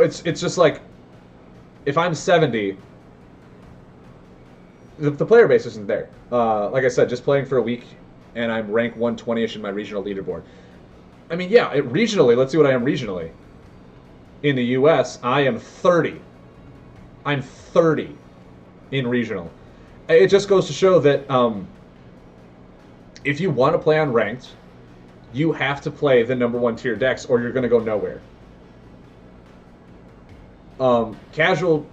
it's just like, if I'm 70, the player base isn't there. Like I said, just playing for a week, and I'm rank 120-ish in my regional leaderboard. I mean, yeah, regionally, let's see what I am regionally. In the U.S., I am 30. I'm 30 in regional. It just goes to show that if you want to play on ranked, you have to play the #1 tier decks, or you're going to go nowhere. Casual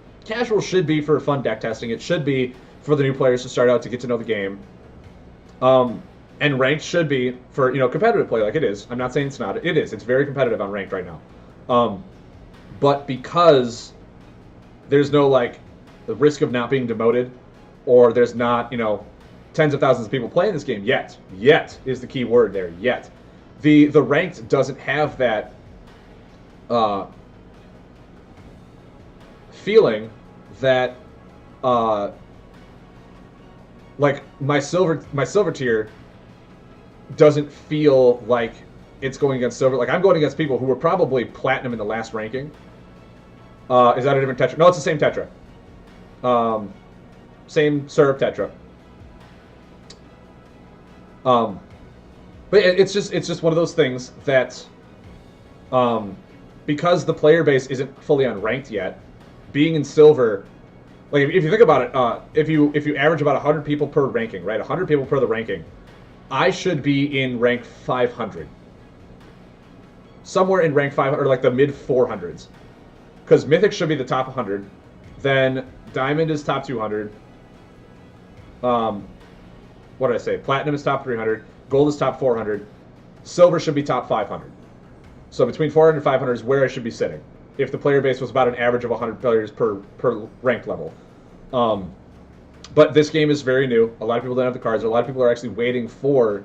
should be for fun deck testing. It should be for the new players to start out to get to know the game. And ranked should be for, competitive play, like it is. I'm not saying it's not. It is. It's very competitive on ranked right now. But because there's no, like, the risk of not being demoted, or there's not, tens of thousands of people playing this game yet. Yet is the key word there. Yet. The ranked doesn't have that feeling that like my silver tier doesn't feel like it's going against silver. Like, I'm going against people who were probably platinum in the last ranking. Is that a different tetra? No, it's the same tetra. Same syrup tetra. But it's just one of those things that, because the player base isn't fully unranked yet, being in silver Like if you think about it, if you average about 100 people per ranking, right? 100 people per the ranking, I should be in rank 500, somewhere in rank 500 or like the mid 400s, because Mythic should be the top 100, then Diamond is top 200. What did I say? Platinum is top 300. Gold is top 400. Silver should be top 500. So between 400 and 500 is where I should be sitting if the player base was about an average of 100 players per ranked level. But this game is very new. A lot of people don't have the cards. A lot of people are actually waiting for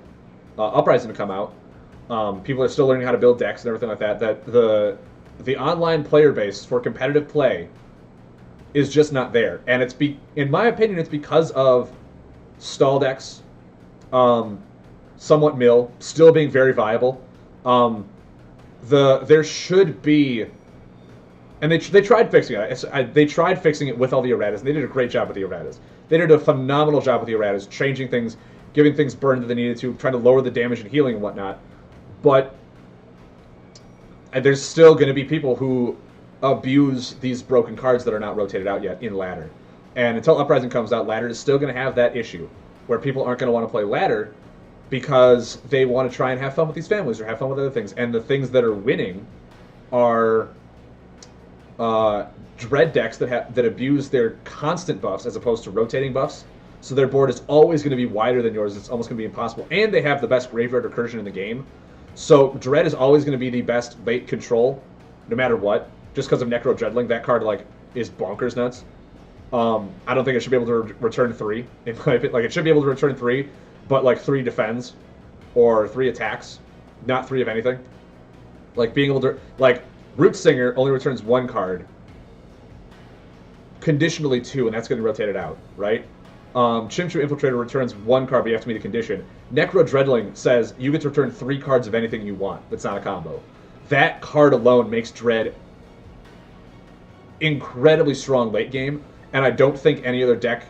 Uprising to come out. People are still learning how to build decks and everything like that. That the online player base for competitive play is just not there, and in my opinion, it's because of stall decks, somewhat mill, still being very viable. There should be, and they tried fixing it. They tried fixing it with all the erratas, and they did a great job with the erratas. They did a phenomenal job with the erratas, changing things, giving things burn that they needed to, trying to lower the damage and healing and whatnot. But there's still going to be people who abuse these broken cards that are not rotated out yet in ladder. And until Uprising comes out, ladder is still going to have that issue where people aren't going to want to play ladder because they want to try and have fun with these families or have fun with other things. And the things that are winning are dread decks that abuse their constant buffs as opposed to rotating buffs. So their board is always going to be wider than yours. It's almost going to be impossible. And they have the best graveyard recursion in the game. So Dread is always going to be the best late control, no matter what. Just because of Necro Dreadling, that card is bonkers nuts. I don't think it should be able to return 3. It should be able to return 3, but 3 defends or 3 attacks, not 3 of anything. Being able to Root Singer only returns 1 card, conditionally 2, and that's going to rotate it out, right? Chimchim Infiltrator returns 1 card, but you have to meet a condition. Necro Dreadling says you get to return 3 cards of anything you want. That's not a combo. That card alone makes Dread incredibly strong late game, and I don't think any other deck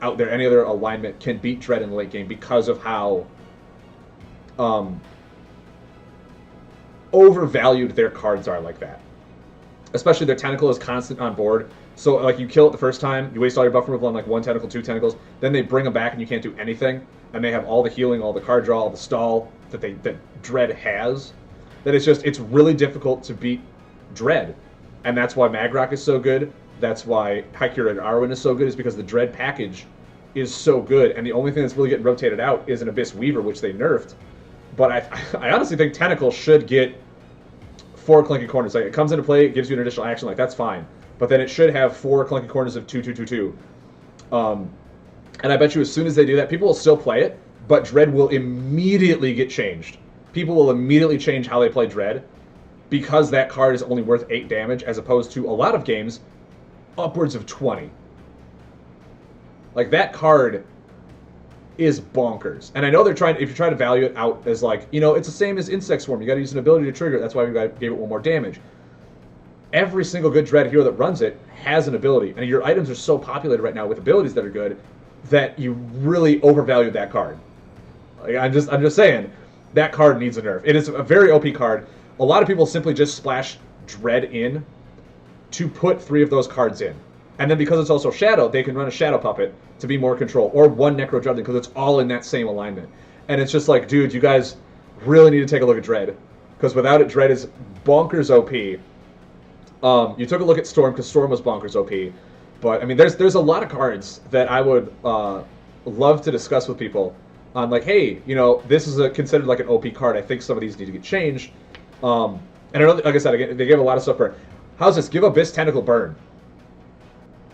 out there, any other alignment, can beat Dread in the late game because of how overvalued their cards are like that. Especially their Tentacle is constant on board. So you kill it the first time, you waste all your buff removal on 1 tentacle, 2 tentacles, then they bring them back and you can't do anything, and they have all the healing, all the card draw, all the stall that Dread has. That it's really difficult to beat Dread. And that's why Magrock is so good. That's why High-Curated Arwen is so good, is because the Dread package is so good, and the only thing that's really getting rotated out is an Abyss Weaver, which they nerfed. But I honestly think Tentacle should get 4 Clunky Corners. It comes into play, it gives you an additional action, that's fine. But then it should have 4 Clunky Corners of 2/2/2/2. And I bet you as soon as they do that, people will still play it, but Dread will immediately get changed. People will immediately change how they play Dread, because that card is only worth 8 damage, as opposed to a lot of games, upwards of 20. That card is bonkers. And I know if you're trying to value it out as it's the same as Insect Swarm, you gotta use an ability to trigger it, that's why we gave it 1 more damage. Every single good Dread hero that runs it has an ability, and your items are so populated right now with abilities that are good that you really overvalue that card. I'm just saying, that card needs a nerf. It is a very OP card. A lot of people simply just splash Dread in to put 3 of those cards in. And then because it's also Shadow, they can run a Shadow Puppet to be more control, or 1 Necro Dreadling, because it's all in that same alignment. And it's just dude, you guys really need to take a look at Dread, because without it, Dread is bonkers OP. You took a look at Storm, because Storm was bonkers OP. But, I mean, there's a lot of cards that I would love to discuss with people on, hey, this is considered an OP card. I think some of these need to get changed. And I know, like I said, they gave a lot of stuff burn. How's this? Give Abyss Tentacle burn.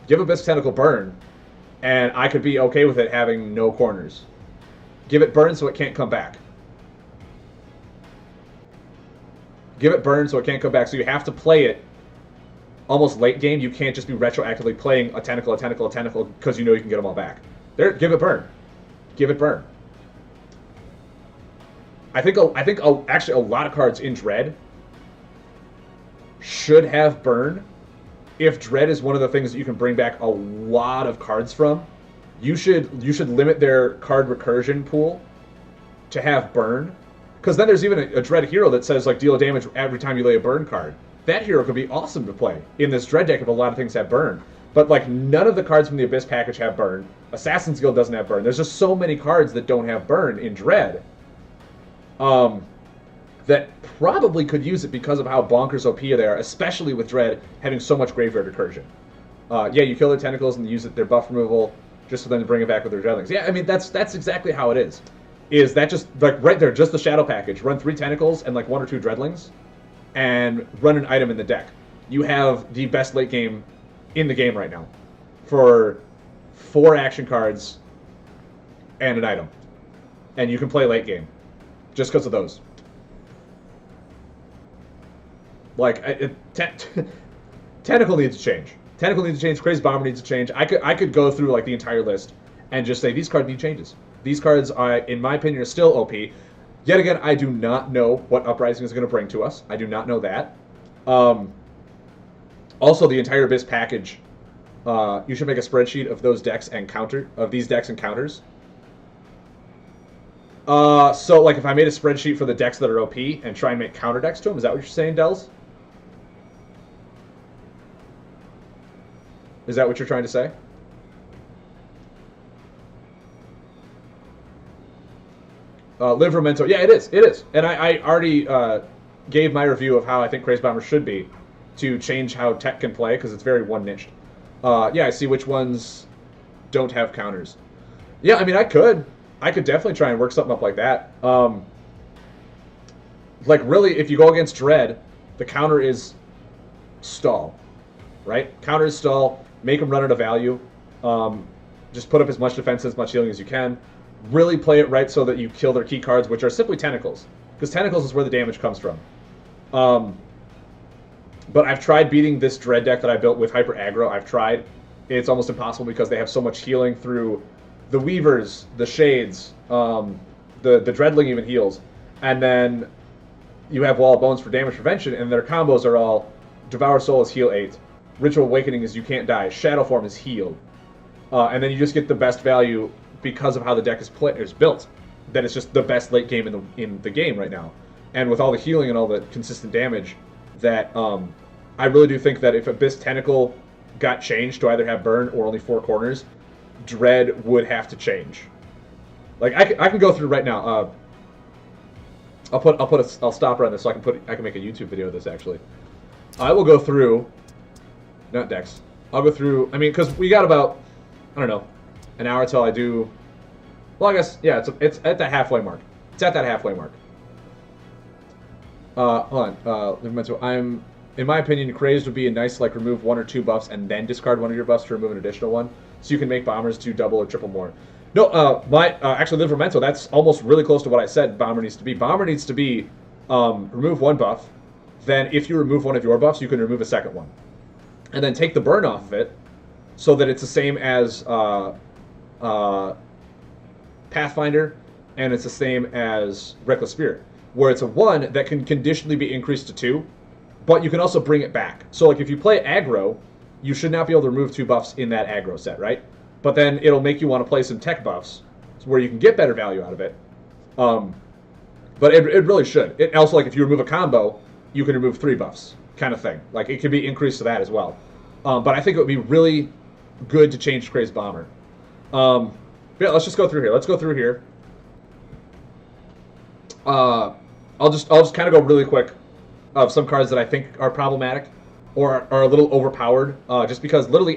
Give Abyss Tentacle burn, and I could be okay with it having no corners. Give it burn so it can't come back. Give it burn so it can't come back. So you have to play it almost late game. You can't just be retroactively playing a Tentacle, because you know you can get them all back. Give it burn. Give it burn. I think actually a lot of cards in Dread should have burn. If Dread is one of the things that you can bring back a lot of cards from, you should limit their card recursion pool to have burn. Because then there's even a Dread hero that says deal damage every time you lay a burn card. That hero could be awesome to play in this Dread deck if a lot of things have burn. But like none of the cards from the Abyss package have burn. Assassin's Guild doesn't have burn. There's just so many cards that don't have burn in Dread. That probably could use it because of how bonkers OP they are, especially with Dread having so much graveyard recursion. Yeah, you kill their tentacles and use their buff removal just for them to bring it back with their Dreadlings. Yeah, I mean that's exactly how it is. Is that just like right there, just the Shadow package? Run 3 tentacles and like 1 or 2 Dreadlings, and run an item in the deck. You have the best late game in the game right now for 4 action cards and an item, and you can play late game just because of those. Like, Tentacle needs to change. Tentacle needs to change. Crazy Bomber needs to change. I could go through like the entire list and just say these cards need changes. These cards, in my opinion, are still OP. Yet again, I do not know what Uprising is going to bring to us. I do not know that. Also, the entire Abyss package. You should make a spreadsheet of those decks and these decks and counters. So like if I made a spreadsheet for the decks that are OP and try and make counter decks to them, is that what you're saying, Dells? Is that what you're trying to say? Livremento, yeah, it is. It is. And I already gave my review of how I think Crazy Bomber should be to change how tech can play, because it's very one-niched. Yeah, I see which ones don't have counters. Yeah, I mean, I could definitely try and work something up like that. Like, really, if you go against Dread, the counter is stall, right? Counter is stall. Make them run out of value. Just put up as much defense, as much healing as you can. Really play it right so that you kill their key cards, which are simply Tentacles. Because Tentacles is where the damage comes from. But I've tried beating this Dread deck that I built with Hyper Aggro. I've tried. It's almost impossible because they have so much healing through the Weavers, the Shades, the Dreadling even heals. And then you have Wall of Bones for damage prevention, and their combos are all Devour Soul is heal 8. Ritual Awakening is you can't die. Shadow Form is healed. And then you just get the best value because of how the deck is built. That it's just the best late game in the game right now. And with all the healing and all the consistent damage, that I really do think that if Abyss Tentacle got changed to either have burn or only 4 corners, Dread would have to change. Like I can go through right now. I'll stop right on this so I can make a YouTube video of this actually. I will go through. Not decks. I'll go through. I mean, because we got about, I don't know, an hour till I do. Well, I guess yeah. It's at the halfway mark. It's at that halfway mark. Hold on. In my opinion, Crazed would be a nice like remove 1 or 2 buffs and then discard 1 of your buffs to remove an additional one, so you can make Bombers do double or triple more. No, actually Livremento, that's almost really close to what I said. Bomber needs to be. Bomber needs to be remove 1 buff. Then if you remove 1 of your buffs, you can remove a second one. And then take the burn off of it, so that it's the same as Pathfinder, and it's the same as Reckless Spirit, where it's a 1 that can conditionally be increased to 2, but you can also bring it back. So like if you play aggro, you should not be able to remove 2 buffs in that aggro set, right? But then it'll make you want to play some tech buffs, where you can get better value out of it. But it really should. It also, like if you remove a combo, you can remove 3 buffs. Kind of thing. Like it could be increased to that as well. But I think it would be really good to change Crazed Bomber. Yeah, let's just go through here. Let's go through here. I'll just kind of go really quick of some cards that I think are problematic or are a little overpowered. Just because literally